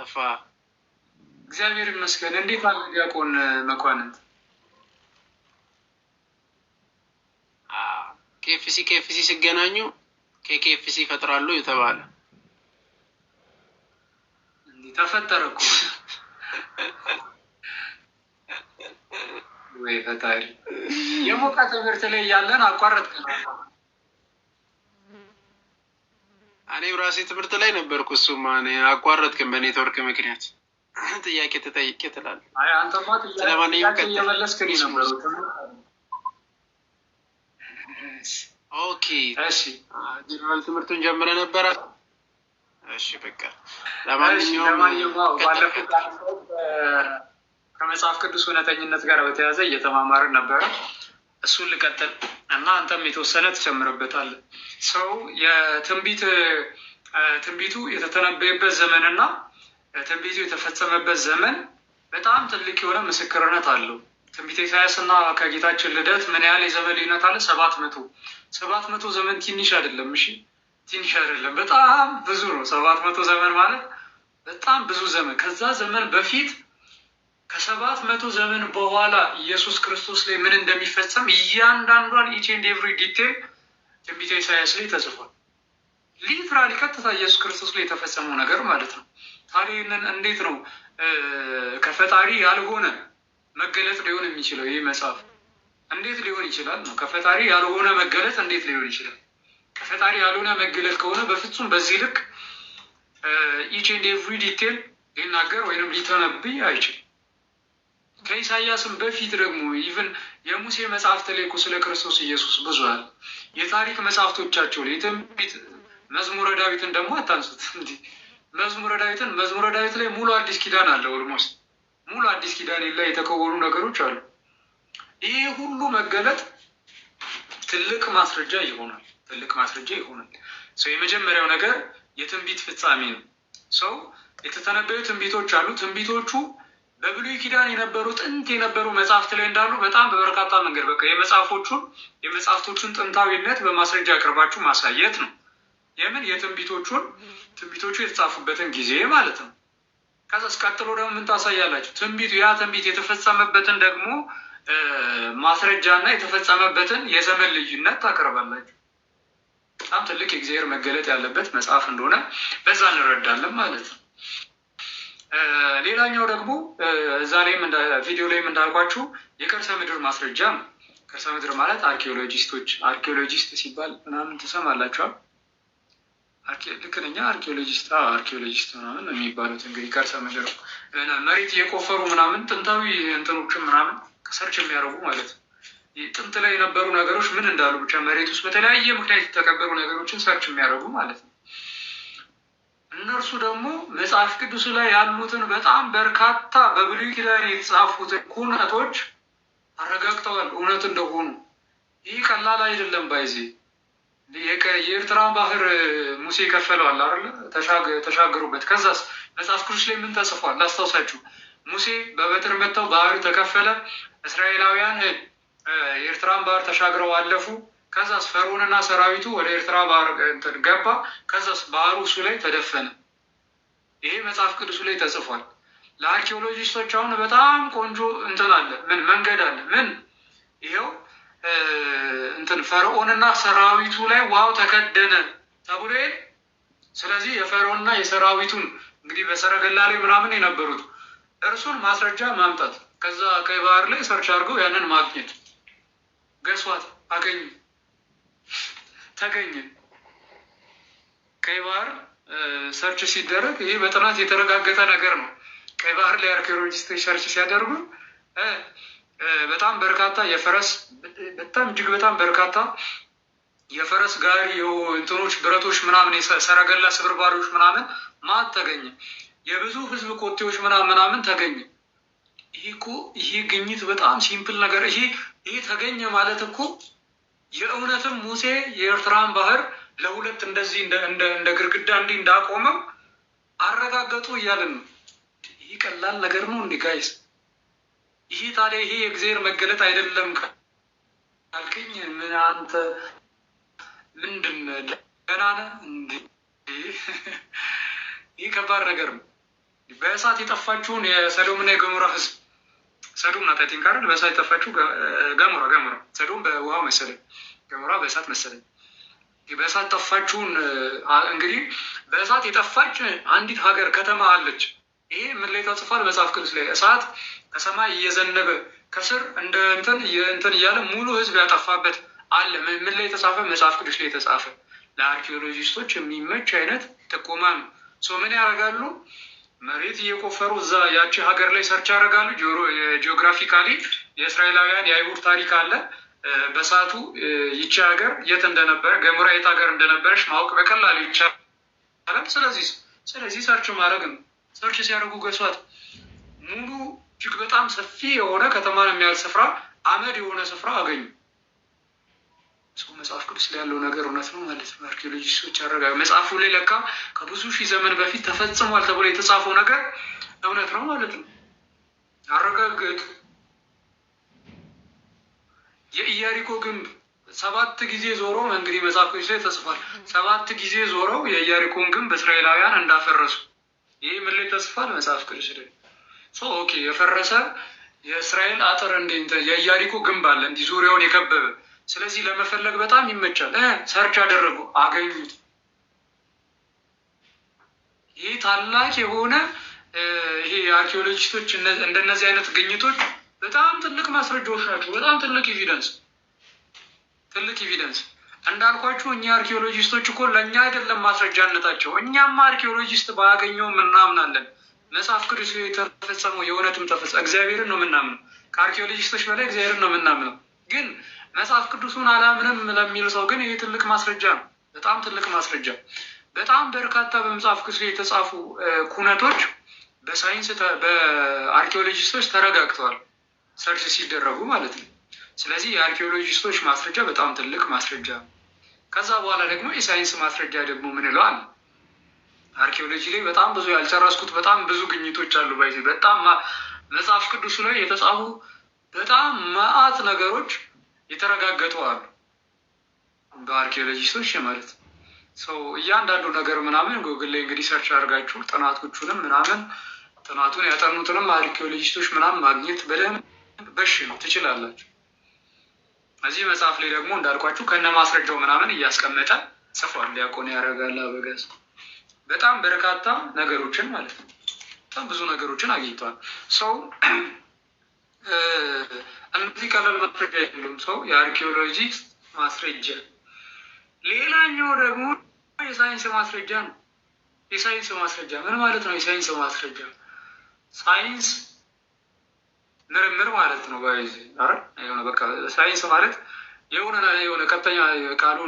ጠፋ? እግዚአብሔር ይመስገን። እንዴት አለ ዲያቆን መኳንንት? ኬኤፍሲ ሲገናኙ ከኬኤፍሲ ይፈጥራሉ የተባለ እንዴ ተፈጠረ እኮ። ወይ ፈጣሪ! የሞቃ ትምህርት ላይ ያለን አቋረጥከን። እኔ ራሴ ትምህርት ላይ ነበርኩ። እሱማ እኔ አቋረጥክን በኔትወርክ ምክንያት። ጥያቄ ተጠይቄ ትላለህ። አይ አንተማ ጥያቄ እየመለስክን ነበር። ኦኬ እሺ፣ ጀነራል ትምህርቱን ጀምረ ነበረ። እሺ በቃ ለማንኛውም ባለፈው ከመጽሐፍ ቅዱስ እውነተኝነት ጋር በተያያዘ እየተማማርን ነበረ። እሱን ልቀጥል እና አንተም የተወሰነ ትጨምርበታለህ። ሰው ትንቢቱ የተተነበየበት ዘመንና ትንቢቱ የተፈጸመበት ዘመን በጣም ትልቅ የሆነ ምስክርነት አለው። ትንቢተ ኢሳያስ እና ከጌታችን ልደት ምን ያህል የዘመን ልዩነት አለ? 700 ዘመን ትንሽ አይደለም። እሺ ትንሽ አይደለም፣ በጣም ብዙ ነው። 700 ዘመን ማለት በጣም ብዙ ዘመን። ከዛ ዘመን በፊት ከ700 ዘመን በኋላ ኢየሱስ ክርስቶስ ላይ ምን እንደሚፈጸም እያንዳንዷን ኢች ኤንድ ኤቭሪ ዲቴል ትንቢተ ኢሳያስ ላይ ተጽፏል። ሊትራሊ ቀጥታ ኢየሱስ ክርስቶስ ላይ የተፈጸመው ነገር ማለት ነው። ታዲያ ይህንን እንዴት ነው ከፈጣሪ ያልሆነ መገለጥ ሊሆን የሚችለው? ይህ መጽሐፍ እንዴት ሊሆን ይችላል ነው? ከፈጣሪ ያልሆነ መገለጥ እንዴት ሊሆን ይችላል? ከፈጣሪ ያልሆነ መገለጥ ከሆነ በፍጹም በዚህ ልክ ኢች ኤንድ ኤቭሪ ዲቴል ሊናገር ወይም ሊተነብይ አይችልም። ከኢሳያስም በፊት ደግሞ ኢቭን የሙሴ መጽሐፍት ላይ እኮ ስለ ክርስቶስ ኢየሱስ ብዙ አለ። የታሪክ መጽሐፍቶቻቸው ላይ የትንቢት መዝሙረ ዳዊትን ደግሞ አታንሱት። እንዲ መዝሙረ ዳዊት ላይ ሙሉ አዲስ ኪዳን አለ። ኦልሞስት ሙሉ አዲስ ኪዳን ላይ የተከወኑ ነገሮች አሉ። ይህ ሁሉ መገለጥ ትልቅ ማስረጃ ይሆናል። ሰው የመጀመሪያው ነገር የትንቢት ፍጻሜ ነው። ሰው የተተነበዩ ትንቢቶች አሉ። ትንቢቶቹ በብሉይ ኪዳን ጥንት የነበሩ መጽሐፍት ላይ እንዳሉ በጣም በበርካታ መንገድ በቃ የመጽሐፍቶቹን ጥንታዊነት በማስረጃ አቅርባችሁ ማሳየት ነው። ትንቢቶቹ የተጻፉበትን ጊዜ ማለት ነው። ከዛ ቀጥሎ ደግሞ ምን ታሳያላችሁ? ያ ትንቢት የተፈጸመበትን ደግሞ ማስረጃና የተፈጸመበትን የዘመን ልዩነት ታቀርባላችሁ። በጣም ትልቅ የእግዚአብሔር መገለጥ ያለበት መጽሐፍ እንደሆነ በዛ እንረዳለን ማለት ነው። ሌላኛው ደግሞ እዛ ላይም ቪዲዮ ላይም እንዳልኳችሁ የከርሰ ምድር ማስረጃ ነው። ከርሰ ምድር ማለት አርኪኦሎጂስት ሲባል ምናምን ትሰማላችኋል። ልክ ነኝ? አርኪኦሎጂስት ምናምን የሚባሉት እንግዲህ ከርሰ ምድር መሬት እየቆፈሩ ምናምን ጥንታዊ እንትኖችን ምናምን ሰርች የሚያደርጉ ማለት ነው። ጥንት ላይ የነበሩ ነገሮች ምን እንዳሉ ብቻ መሬት ውስጥ በተለያየ ምክንያት የተቀበሩ ነገሮችን ሰርች የሚያደርጉ ማለት ነው። እነርሱ ደግሞ መጽሐፍ ቅዱስ ላይ ያሉትን በጣም በርካታ በብሉይ ኪዳን የተጻፉትን ኩነቶች አረጋግጠዋል እውነት እንደሆኑ። ይህ ቀላል አይደለም። ባይዜ የኤርትራን ባህር ሙሴ ከፈለዋል አይደለ? ተሻገሩበት። ከዛስ መጽሐፍ ቅዱስ ላይ ምን ተጽፏል? ላስታውሳችሁ። ሙሴ በበትር መጥተው ባህር ተከፈለ። እስራኤላውያን የኤርትራን ባህር ተሻግረው አለፉ። ከዛስ ፈርዖንና ሰራዊቱ ወደ ኤርትራ ባህር ገባ። ከዛስ ባህሩ እሱ ላይ ተደፈነ። ይሄ መጽሐፍ ቅዱስ ላይ ተጽፏል። ለአርኪኦሎጂስቶች አሁን በጣም ቆንጆ መንገድ አለ። ይሄው ፈርዖንና ሰራዊቱ ላይ ውሃው ተከደነ ተብሎ ስለዚህ የፈርዖንና የሰራዊቱን እንግዲህ በሰረገላ ላይ ምናምን የነበሩት እርሱን ማስረጃ ማምጣት፣ ከዛ ቀይ ባህር ላይ ሰርች አድርገው ያንን ማግኘት። ገስዋት ተገኘ። ቀይ ባህር ሰርች ሲደረግ ይሄ በጥናት የተረጋገጠ ነገር ነው። ቀይ ባህር ላይ አርኪኦሎጂስቶች ሰርች ሲያደርጉ በጣም በርካታ እጅግ በጣም በርካታ የፈረስ ጋሪ እንትኖች ብረቶች ምናምን ሰረገላ ስብርባሪዎች ምናምን ተገኘ። የብዙ ህዝብ ኮቴዎች ምናምን ተገኘ። ይሄ ግኝት በጣም ሲምፕል ነገር። ይሄ ተገኘ ማለት እኮ የእውነትም ሙሴ የኤርትራን ባህር ለሁለት እንደዚህ እንደ ግርግዳ እንዲህ እንዳቆመው አረጋገጡ እያልን ነው። ይህ ቀላል ነገር ነው እንዴ ጋይስ? ይህ ታዲያ ይሄ የእግዚአብሔር መገለጥ አይደለም ካልከኝ ምን አንተ ምንድን ደህና ነህ እንዴ? ይህ ከባድ ነገር ነው። በእሳት የጠፋችውን የሰዶምና የገሞራ ህዝብ ሰዶም ናት አይ ቲንክ አይደል? በእሳት የጠፋችው ገሞራ ሰዶም በውሃው መሰለኝ፣ ገሞራ በእሳት መሰለኝ። በእሳት ጠፋችውን እንግዲህ በእሳት የጠፋች አንዲት ሀገር ከተማ አለች። ይሄ ምን ላይ ተጽፏል? መጽሐፍ ቅዱስ ላይ እሳት ከሰማይ እየዘነበ ከስር እንደ እንትን እያለ ሙሉ ህዝብ ያጠፋበት አለ። ምን ላይ የተጻፈ? መጽሐፍ ቅዱስ ላይ የተጻፈ። ለአርኪኦሎጂስቶች የሚመች አይነት ጥቆማ ነው። ምን ያደርጋሉ? መሬት እየቆፈሩ እዛ ያቺ ሀገር ላይ ሰርች ያደርጋሉ። ጂኦግራፊካሊ የእስራኤላውያን የአይሁድ ታሪክ አለ። በሰዓቱ ይቺ ሀገር የት እንደነበረ ገሞራ የት ሀገር እንደነበረች ማወቅ በቀላሉ ይቻላል። ስለዚህ ሰርች ማድረግ ነው። ሰርች ሲያደርጉ ገሷት ሙሉ እጅግ በጣም ሰፊ የሆነ ከተማን የሚያህል ስፍራ አመድ የሆነ ስፍራ አገኙ። መጽሐፍ ቅዱስ ላይ ያለው ነገር እውነት ነው ማለት ነው። አርኪኦሎጂስቶች ያረጋግጡ። መጽሐፉ ላይ ለካ ከብዙ ሺህ ዘመን በፊት ተፈጽሟል ተብሎ የተጻፈው ነገር እውነት ነው ማለት ነው። አረጋግጡ። የኢያሪኮ ግንብ 7 ጊዜ ዞረው እንግዲህ መጽሐፍ ቅዱስ ላይ ተጽፏል። 7 ጊዜ ዞረው የኢያሪኮን ግንብ እስራኤላውያን እንዳፈረሱ ይህ ምን ላይ ተጽፏል? መጽሐፍ ቅዱስ ላይ። ኦኬ የፈረሰ የእስራኤል አጥር የኢያሪኮ ግንብ አለ እንዲህ ዙሪያውን የከበበ። ስለዚህ ለመፈለግ በጣም ይመቻል። ሰርች አደረጉ፣ አገኙት። ይህ ታላቅ የሆነ ይሄ የአርኪኦሎጂስቶች እንደነዚህ አይነት ግኝቶች በጣም ትልቅ ማስረጃዎች ናቸው። በጣም ትልቅ ኤቪደንስ እንዳልኳችሁ እኛ አርኪኦሎጂስቶች እኮ ለእኛ አይደለም ማስረጃነታቸው። እኛም አርኪኦሎጂስት ባያገኘው ምናምናለን። መጽሐፍ ቅዱስ የተፈጸመው የእውነትም ተፈጸመ። እግዚአብሔርን ነው የምናምነው። ከአርኪኦሎጂስቶች በላይ እግዚአብሔርን ነው የምናምነው። ግን መጽሐፍ ቅዱሱን አላምንም ለሚል ሰው ግን ይህ ትልቅ ማስረጃ ነው። በጣም ትልቅ ማስረጃ። በጣም በርካታ በመጽሐፍ ቅዱስ የተጻፉ ኩነቶች በሳይንስ በአርኪኦሎጂስቶች ተረጋግተዋል፣ ሰርች ሲደረጉ ማለት ነው። ስለዚህ የአርኪኦሎጂስቶች ማስረጃ በጣም ትልቅ ማስረጃ ነው። ከዛ በኋላ ደግሞ የሳይንስ ማስረጃ ደግሞ ምን ይለዋል? አርኪኦሎጂ ላይ በጣም ብዙ ያልጨረስኩት በጣም ብዙ ግኝቶች አሉ። በጣም መጽሐፍ ቅዱሱ ላይ የተጻፉ በጣም መዓት ነገሮች የተረጋገጡ አሉ በአርኪኦሎጂስቶች ማለት ነው። እያንዳንዱ ነገር ምናምን ጉግል ላይ እንግዲህ ሰርች አድርጋችሁ ጥናቶቹንም ምናምን ጥናቱን ያጠኑትንም አርኪኦሎጂስቶች ምናምን ማግኘት በደንብ በሽ ነው ትችላላችሁ። እዚህ መጽሐፍ ላይ ደግሞ እንዳልኳችሁ ከነ ማስረጃው ምናምን እያስቀመጠ ጽፏል። ዲያቆን ያረጋል አበጋዝ በጣም በርካታ ነገሮችን ማለት ነው። በጣም ብዙ ነገሮችን አግኝቷል። እነዚህ ቀላል ማስረጃ የለም። የአርኪኦሎጂ ማስረጃ። ሌላኛው ደግሞ የሳይንስ ማስረጃ ነው። የሳይንስ ማስረጃ ምን ማለት ነው? የሳይንስ ማስረጃ ሳይንስ ምርምር ማለት ነው። የሆነ በቃ ሳይንስ ማለት የሆነ ቀጥተኛ ቃሉ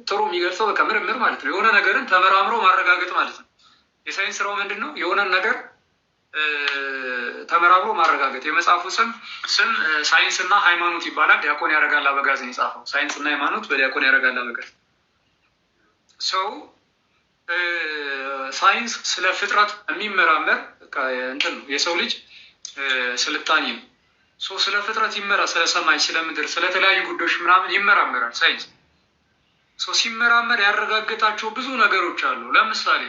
ጥሩ የሚገልጸው በቃ ምርምር ማለት ነው። የሆነ ነገርን ተመራምሮ ማረጋገጥ ማለት ነው። የሳይንስ ስራው ምንድን ነው? የሆነ ነገር ተመራምሮ ማረጋገጥ። የመጽሐፉ ስም ሳይንስና ሃይማኖት ይባላል። ዲያቆን ያረጋል አበጋዝ ነው የጻፈው። ሳይንስና ሃይማኖት በዲያቆን ያረጋል አበጋዝ። ሳይንስ ስለ ፍጥረት የሚመራመር እንትን ነው። የሰው ልጅ ስልጣኔ ነው። ስለ ፍጥረት ስለ ሰማይ፣ ስለ ምድር፣ ስለተለያዩ ጉዳዮች ምናምን ይመራመራል ሳይንስ። ሲመራመር ያረጋገጣቸው ብዙ ነገሮች አሉ። ለምሳሌ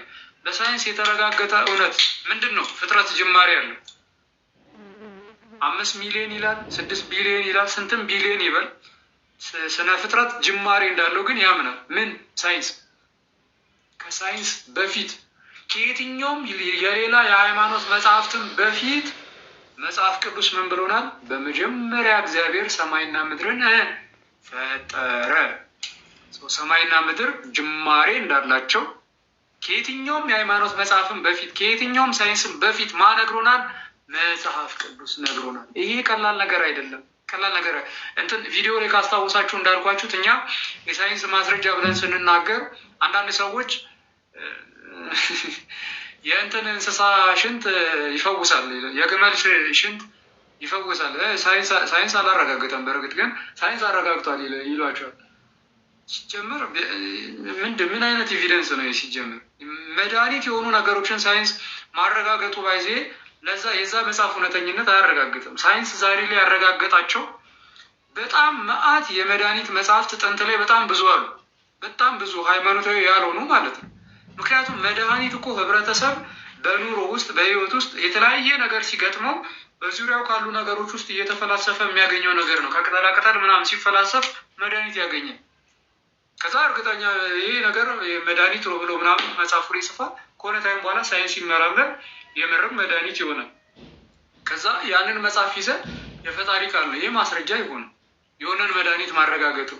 በሳይንስ የተረጋገጠ እውነት ምንድን ነው? ፍጥረት ጅማሬ አለው። 5 ሚሊዮን ይላል፣ 6 ቢሊዮን ይላል፣ ስንትም ቢሊዮን ይበል ስነ ፍጥረት ጅማሬ እንዳለው ግን ያምናል። ምን? ሳይንስ። ከሳይንስ በፊት ከየትኛውም የሌላ የሃይማኖት መጽሐፍትም በፊት መጽሐፍ ቅዱስ ምን ብሎናል? በመጀመሪያ እግዚአብሔር ሰማይና ምድርን ፈጠረ። ሰማይና ምድር ጅማሬ እንዳላቸው ከየትኛውም የሃይማኖት መጽሐፍም በፊት ከየትኛውም ሳይንስም በፊት ነግሮናል? መጽሐፍ ቅዱስ ነግሮናል። ይሄ ቀላል ነገር አይደለም። ቀላል ነገር ቪዲዮ ላይ ካስታወሳችሁ እንዳልኳችሁት እኛ የሳይንስ ማስረጃ ብለን ስንናገር አንዳንድ ሰዎች እንስሳ ሽንት ይፈውሳል፣ የግመል ሽንት ይፈውሳል፣ ሳይንስ አላረጋገጠም፣ በእርግጥ ግን ሳይንስ አረጋግጧል ይሏቸዋል። ሲጀምር ምን አይነት ኤቪደንስ ነው? ሲጀምር መድኃኒት የሆኑ ነገሮችን ሳይንስ ማረጋገጡ ባይዜ የዛ መጽሐፍ እውነተኝነት አያረጋግጥም። ሳይንስ ዛሬ ላይ ያረጋገጣቸው በጣም መዓት የመድኃኒት መጽሐፍት ጥንት ላይ በጣም ብዙ አሉ። በጣም ብዙ ሃይማኖታዊ ያልሆኑ ማለት ነው። ምክንያቱም መድኃኒት እኮ ህብረተሰብ በኑሮ ውስጥ በህይወት ውስጥ የተለያየ ነገር ሲገጥመው በዙሪያው ካሉ ነገሮች ውስጥ እየተፈላሰፈ የሚያገኘው ነገር ነው። ከቅጠላ ቅጠል ምናምን ሲፈላሰፍ መድኃኒት ያገኛል። ከዛ እርግጠኛ ይሄ ነገር መድኃኒት ነው ብሎ ምናምን መጽሐፉ ላይ ጽፏል። ከሆነ ታይም በኋላ ሳይንስ ይመራመር የምርም መድኃኒት ይሆናል። ከዛ ያንን መጽሐፍ ይዘን የፈጣሪ ቃል ነው ይህ ማስረጃ ይሆን የሆነን መድኃኒት ማረጋገጡ።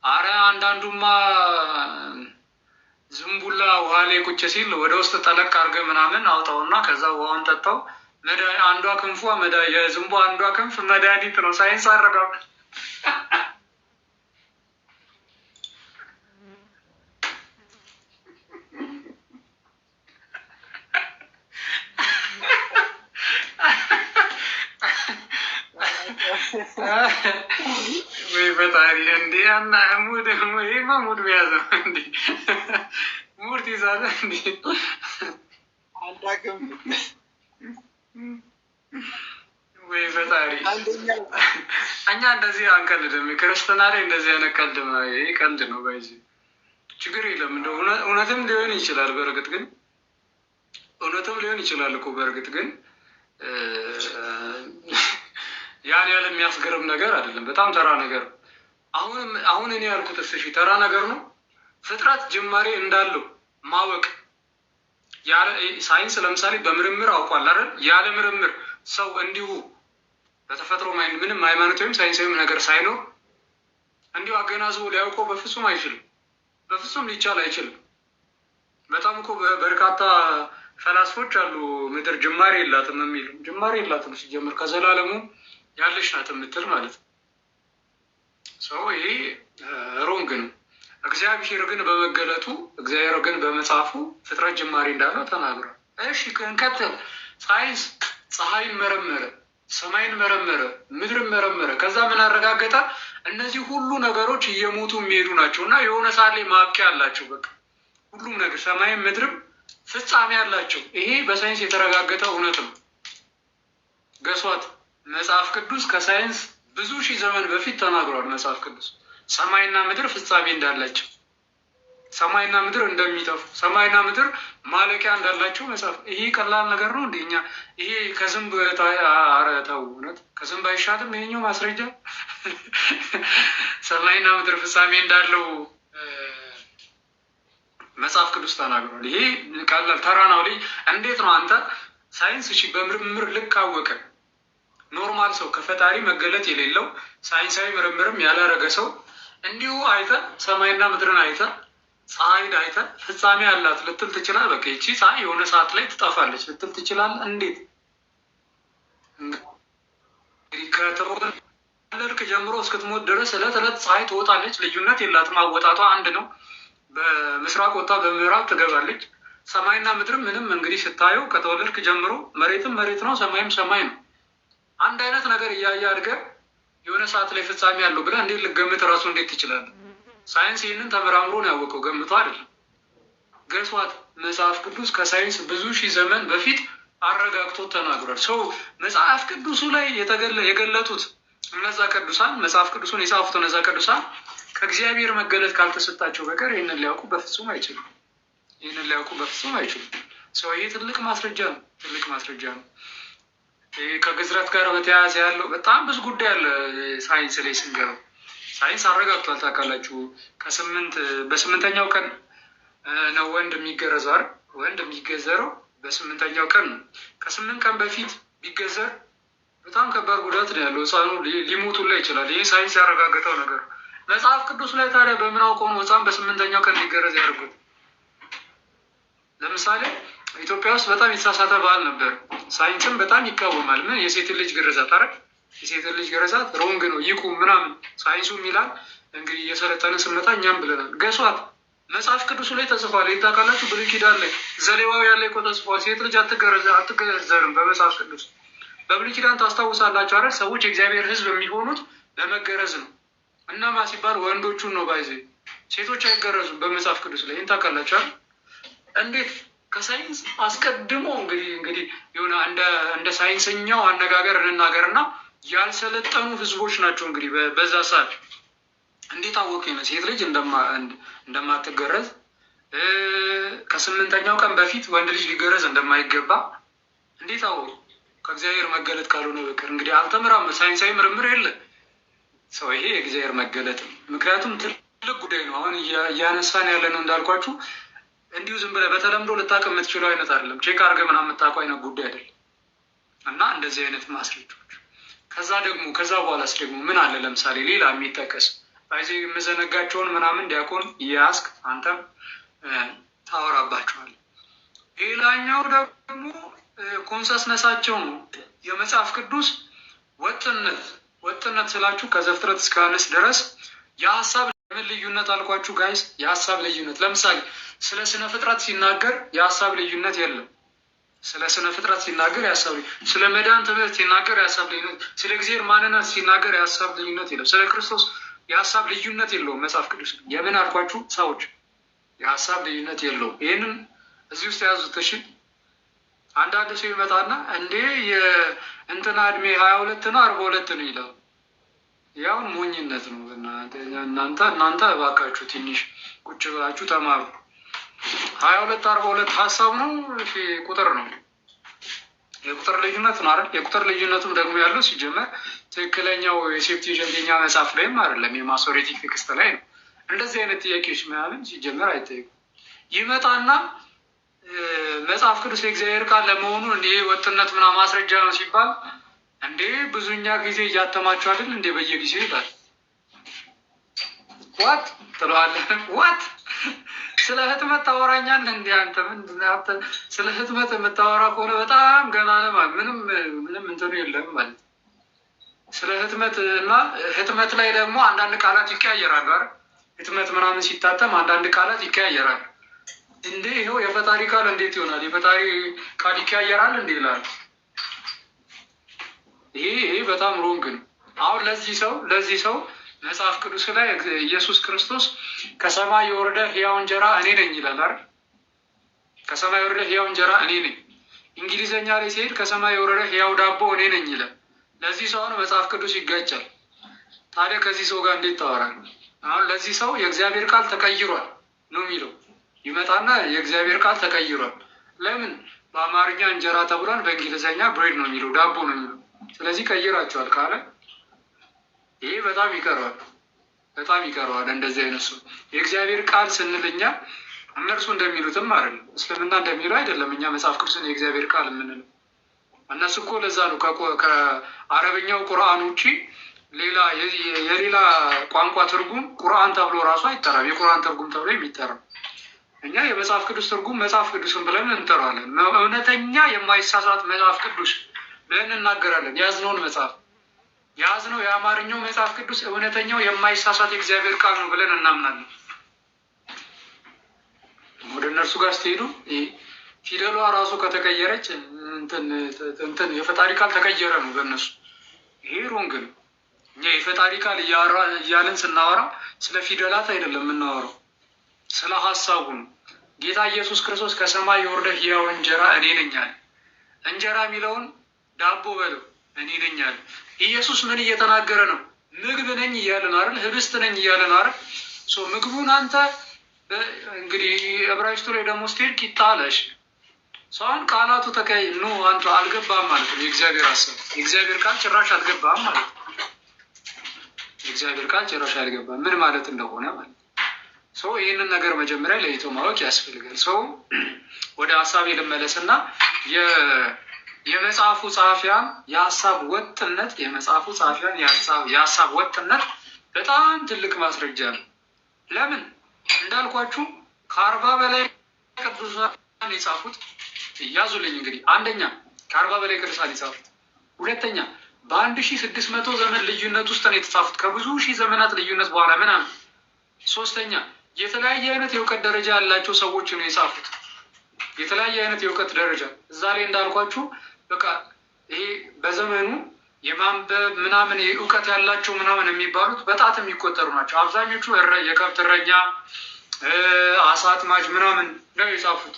አረ አንዳንዱማ ዝንቡላ ውሃ ላይ ቁጭ ሲል ወደ ውስጥ ጠለቅ አድርገህ ምናምን አውጣውና ከዛ ውሃውን ጠጣው። አንዷ ክንፏ የዝንቡ አንዷ ክንፍ መድኃኒት ነው። ሳይንስ አረጋግጧል። ወይ ፈጣሪ እንዴ! እና ሙድ መያዝ ነው እንዴ? ሙድ ትይዛለህ እንዴ? ወይ ፈጣሪ! እኛ እንደዚህ አንቀልድም። ክርስትና ላይ እንደዚህ አይነት ቀልድ ይሄ ቀልድ ነው። ባይዚ ችግር የለም። እንደ እውነትም ሊሆን ይችላል። በእርግጥ ግን እውነትም ሊሆን ይችላል እኮ በእርግጥ ግን ያን ያለ የሚያስገርም ነገር አይደለም። በጣም ተራ ነገር። አሁን እኔ ያልኩት እሺ ተራ ነገር ነው። ፍጥረት ጅማሬ እንዳለው ማወቅ ሳይንስ ለምሳሌ በምርምር አውቋል አይደል? ያለ ምርምር ሰው እንዲሁ በተፈጥሮ ምንም ሃይማኖት ወይም ሳይንሳዊ ነገር ሳይኖር እንዲሁ አገናዝቦ ሊያውቀው በፍጹም አይችልም። በፍጹም ሊቻል አይችልም። በጣም እኮ በርካታ ፈላስፎች አሉ ምድር ጅማሬ የላትም የሚሉ። ጅማሬ የላትም ሲጀምር ከዘላለሙ ያለች ናት የምትል ማለት ነው። ሰው ይሄ ሮንግ ነው። እግዚአብሔር ግን በመገለጡ እግዚአብሔር ግን በመጽሐፉ ፍጥረት ጅማሬ እንዳለው ተናግሯል። እሺ እንቀጥል። ሳይንስ ፀሐይን መረመረ፣ ሰማይን መረመረ፣ ምድርን መረመረ። ከዛ ምን አረጋገጠ? እነዚህ ሁሉ ነገሮች እየሞቱ የሚሄዱ ናቸው እና የሆነ ሰዓት ላይ ማብቂያ አላቸው። በቃ ሁሉም ነገር ሰማይም ምድርም ፍጻሜ አላቸው። ይሄ በሳይንስ የተረጋገጠ እውነት ነው። ገሷት መጽሐፍ ቅዱስ ከሳይንስ ብዙ ሺህ ዘመን በፊት ተናግሯል። መጽሐፍ ቅዱስ ሰማይና ምድር ፍጻሜ እንዳላቸው፣ ሰማይና ምድር እንደሚጠፉ፣ ሰማይና ምድር ማለቂያ እንዳላቸው መጽሐፍ። ይሄ ቀላል ነገር ነው እንደኛ ይሄ ከዝንብ ተው፣ እውነት ከዝንብ አይሻልም? ይሄኛው ማስረጃ ሰማይና ምድር ፍጻሜ እንዳለው መጽሐፍ ቅዱስ ተናግሯል። ይሄ ቀላል ተራ ነው። እንዴት ነው አንተ ሳይንስ እሺ በምርምር ልክ አወቀ። ኖርማል ሰው ከፈጣሪ መገለጥ የሌለው ሳይንሳዊ ምርምርም ያላረገ ሰው እንዲሁ አይተ ሰማይና ምድርን አይተ ፀሐይን አይተ ፍጻሜ አላት ልትል ትችላል? በቃ ይቺ ፀሐይ የሆነ ሰዓት ላይ ትጠፋለች ልትል ትችላል? እንዴት እንግዲህ ከተወለድክ ጀምሮ እስክትሞት ድረስ እለት እለት ፀሐይ ትወጣለች። ልዩነት የላትም። አወጣቷ አንድ ነው። በምስራቅ ወጣ በምዕራብ ትገባለች። ሰማይና ምድርም ምንም እንግዲህ ስታየው ከተወለድክ ጀምሮ መሬትም መሬት ነው፣ ሰማይም ሰማይ ነው። አንድ አይነት ነገር እያየ አድርገህ የሆነ ሰዓት ላይ ፍጻሜ ያለው ብለህ እንዴት ልገምት እራሱ እንዴት ትችላለህ? ሳይንስ ይህንን ተመራምሮ ነው ያወቀው፣ ገምቶ አይደለም። ገሷት መጽሐፍ ቅዱስ ከሳይንስ ብዙ ሺህ ዘመን በፊት አረጋግጦ ተናግሯል። ሰው መጽሐፍ ቅዱሱ ላይ የገለጡት እነዛ ቅዱሳን መጽሐፍ ቅዱሱን የጻፉት እነዛ ቅዱሳን ከእግዚአብሔር መገለጥ ካልተሰጣቸው በቀር ይህንን ሊያውቁ በፍጹም አይችሉም። ይህንን ሊያውቁ በፍጹም አይችሉም። ሰው ይሄ ትልቅ ማስረጃ ነው። ትልቅ ማስረጃ ነው። ከግዝረት ጋር በተያያዘ ያለው በጣም ብዙ ጉዳይ አለ። ሳይንስ ላይ ስንገባው ሳይንስ አረጋግጧል። ታውቃላችሁ በስምንተኛው ቀን ነው ወንድ የሚገረዘው አይደል? ወንድ የሚገዘረው በስምንተኛው ቀን ነው። ከ8 ቀን በፊት ቢገዘር በጣም ከባድ ጉዳት ነው ያለው። ህፃኑ ሊሞቱላ ይችላል። ይህ ሳይንስ ያረጋገጠው ነገር ነው። መጽሐፍ ቅዱስ ላይ ታዲያ በምን አውቀው ነው ህፃን በ8ኛው ቀን ሊገረዝ ያደርጉት? ለምሳሌ ኢትዮጵያ ውስጥ በጣም የተሳሳተ ባህል ነበር። ሳይንስም በጣም ይቃወማል። ምን የሴት ልጅ ግርዛት አረ የሴት ልጅ ግርዛት ሮንግ ነው ይቁም ምናምን ሳይንሱ ይላል። እንግዲህ እየሰለጠነ ስመጣ እኛም ብለናል። ገሷት መጽሐፍ ቅዱሱ ላይ ተጽፏል። ይታወቃላችሁ ብሉይ ኪዳን ላይ ዘሌዋውያን ላይ እኮ ተጽፏል። ሴት ልጅ አትገረዘርም በመጽሐፍ ቅዱስ። በብሉይ ኪዳን ታስታውሳላችሁ አይደል? ሰዎች የእግዚአብሔር ሕዝብ የሚሆኑት ለመገረዝ ነው። እነማ ሲባል ወንዶቹን ነው ባይዘ ሴቶች አይገረዙም በመጽሐፍ ቅዱስ ላይ። ይህን ታውቃላችሁ አይደል? እንዴት ከሳይንስ አስቀድሞ እንግዲህ የሆነ እንደ ሳይንሰኛው አነጋገር እንናገርና ያልሰለጠኑ ህዝቦች ናቸው እንግዲህ በዛ ሰዓት እንዴት አወቁ? ሴት ልጅ እንደማትገረዝ ከስምንተኛው ቀን በፊት ወንድ ልጅ ሊገረዝ እንደማይገባ እንዴት አወቁ? ከእግዚአብሔር መገለጥ ካልሆነ በቀር እንግዲህ አልተምራም። ሳይንሳዊ ምርምር የለ ሰው ይሄ የእግዚአብሔር መገለጥ ነው። ምክንያቱም ትልቅ ጉዳይ ነው። አሁን እያነሳን ያለ ነው እንዳልኳችሁ እንዲሁ ዝም ብለህ በተለምዶ ልታውቅ የምትችለው አይነት አይደለም። ቼክ አድርገህ ምናምን የምታውቀው አይነት ጉዳይ አይደለም። እና እንደዚህ አይነት ማስረጃዎች ከዛ በኋላስ ደግሞ ምን አለ? ለምሳሌ ሌላ የሚጠቀስ ባይዜ የምዘነጋቸውን ምናምን ዲያቆን እያያዝክ አንተም ታወራባቸዋል። ሌላኛው ደግሞ ኮንሰስነሳቸው ነው። የመጽሐፍ ቅዱስ ወጥነት ስላችሁ ከዘፍጥረት እስከ ዮሐንስ ድረስ የሀሳብ ልዩነት አልኳችሁ ጋይስ። የሀሳብ ልዩነት ለምሳሌ ስለ ስነ ፍጥረት ሲናገር የሀሳብ ልዩነት የለም። ስለ ስነ ፍጥረት ሲናገር የሀሳብ ልዩነት፣ ስለ መዳን ትምህርት ሲናገር የሀሳብ ልዩነት፣ ስለ እግዚአብሔር ማንነት ሲናገር የሀሳብ ልዩነት የለም። ስለ ክርስቶስ የሀሳብ ልዩነት የለውም መጽሐፍ ቅዱስ። የምን አልኳችሁ ሰዎች የሀሳብ ልዩነት የለውም። ይህንን እዚህ ውስጥ የያዙት። እሺ አንዳንድ ሰው ይመጣና እንዴ የእንትና እድሜ 22 ነው 42 ነው ይላል። ያው ሞኝነት ነው። እናንተ እባካችሁ ትንሽ ቁጭ ብላችሁ ተማሩ። 22 42 ሀሳብ ነው፣ ቁጥር ነው። የቁጥር ልዩነት ነው አይደል? የቁጥር ልዩነቱም ደግሞ ያለው ሲጀመር ትክክለኛው የሴፕቲጀንተኛ መጽሐፍ ላይም አይደለም፣ የማሶሬቲክ ቴክስት ላይ ነው። እንደዚህ አይነት ጥያቄዎች ምናምን ሲጀመር አይጠይቁም። ይመጣና መጽሐፍ ቅዱስ የእግዚአብሔር ቃል ለመሆኑ እንዲህ ወጥነት ምናምን ማስረጃ ነው ሲባል እንዴ ብዙኛ ጊዜ እያተማችሁ አይደል እንዴ በየጊዜው ይላል። ዋት ትለዋለህ? ዋት ስለ ህትመት ታወራኛለህ እንዴ አንተ? ምንድን ስለ ህትመት የምታወራ ከሆነ በጣም ገና ነህ ማለት ምንም እንትኑ የለም ማለት። ስለ ህትመት እና ህትመት ላይ ደግሞ አንዳንድ ቃላት ይቀያየራሉ አይደል? ህትመት ምናምን ሲታተም አንዳንድ ቃላት ይቀያየራሉ። እንዴ ይኸው የፈጣሪ ቃል እንዴት ይሆናል? የፈጣሪ ቃል ይቀያየራል እንዴ ይላል። ይሄ በጣም ሮንግ ነው። አሁን ለዚህ ሰው መጽሐፍ ቅዱስ ላይ ኢየሱስ ክርስቶስ ከሰማይ የወረደ ሕያው እንጀራ እኔ ነኝ ይላል አይደል? ከሰማይ የወረደ ሕያው እንጀራ እኔ ነኝ። እንግሊዘኛ ላይ ሲሄድ ከሰማይ የወረደ ሕያው ዳቦ እኔ ነኝ ይላል። ለዚህ ሰው ነው መጽሐፍ ቅዱስ ይጋጫል። ታዲያ ከዚህ ሰው ጋር እንዴት ታወራለህ? አሁን ለዚህ ሰው የእግዚአብሔር ቃል ተቀይሯል ነው የሚለው። ይመጣና የእግዚአብሔር ቃል ተቀይሯል። ለምን? በአማርኛ እንጀራ ተብሏል፣ በእንግሊዘኛ ብሬድ ነው የሚለው፣ ዳቦ ነው የሚለው። ስለዚህ ቀይራቸዋል ካለ ይሄ በጣም ይቀረዋል። እንደዚህ አይነት ሰው የእግዚአብሔር ቃል ስንልኛ እነርሱ እንደሚሉትም አይደለም፣ እስልምና እንደሚለው አይደለም። እኛ መጽሐፍ ቅዱስን የእግዚአብሔር ቃል የምንለው እነሱ እኮ ለዛ ነው ከአረብኛው ቁርአን ውጪ የሌላ ቋንቋ ትርጉም ቁርአን ተብሎ ራሱ አይጠራም። የቁርአን ትርጉም ተብሎ የሚጠራው እኛ የመጽሐፍ ቅዱስ ትርጉም መጽሐፍ ቅዱስን ብለን እንጠራለን። እውነተኛ የማይሳሳት መጽሐፍ ቅዱስ ብለን እናገራለን። የያዝነው የአማርኛው መጽሐፍ ቅዱስ እውነተኛው የማይሳሳት የእግዚአብሔር ቃል ነው ብለን እናምናለን። ወደ እነርሱ ጋር ስትሄዱ ፊደሏ ራሱ ከተቀየረች እንትን የፈጣሪ ቃል ተቀየረ ነው በእነሱ። ይሄ ሮንግ ነው። እኛ የፈጣሪ ቃል እያለን ስናወራ ስለ ፊደላት አይደለም የምናወራው፣ ስለ ሀሳቡ ነው። ጌታ ኢየሱስ ክርስቶስ ከሰማይ የወረደ ሕያው እንጀራ እኔ ነኝ አለ። እንጀራ የሚለውን ዳቦ በለው እኔ ነኝ አለ። ኢየሱስ ምን እየተናገረ ነው? ምግብ ነኝ እያለ ነው አይደል? ህብስት ነኝ እያለ ነው አይደል? ምግቡን አንተ እንግዲህ ዕብራይስጡ ላይ ደግሞ ስትሄድ ቂጣ አለሽ ሰውን ቃላቱ አንተ አልገባም ማለት ነው። የእግዚአብሔር ሀሳብ የእግዚአብሔር ቃል ጭራሽ አልገባም ማለት ነው። የእግዚአብሔር ቃል ጭራሽ አልገባም ምን ማለት እንደሆነ ማለት ነው። ይህንን ነገር መጀመሪያ ለይቶ ማወቅ ያስፈልጋል። ወደ ሀሳብ ልመለስና የመጽሐፉ ጸሐፊያን የሀሳብ ወጥነት በጣም ትልቅ ማስረጃ ነው። ለምን እንዳልኳችሁ ከ40 በላይ ቅዱሳን የጻፉት እያዙልኝ እንግዲህ አንደኛ ከ40 በላይ ቅዱሳን የጻፉት፣ ሁለተኛ በ1600 ዘመን ልዩነት ውስጥ ነው የተጻፉት ከብዙ ሺህ ዘመናት ልዩነት በኋላ ምናምን፣ ሶስተኛ የተለያየ አይነት የእውቀት ደረጃ ያላቸው ሰዎች ነው የጻፉት። የተለያየ አይነት የእውቀት ደረጃ እዛ ላይ እንዳልኳችሁ በቃ ይሄ በዘመኑ የማንበብ ምናምን እውቀት ያላቸው ምናምን የሚባሉት በጣት የሚቆጠሩ ናቸው። አብዛኞቹ የከብት እረኛ፣ አሳ አጥማጅ ምናምን ነው የጻፉት።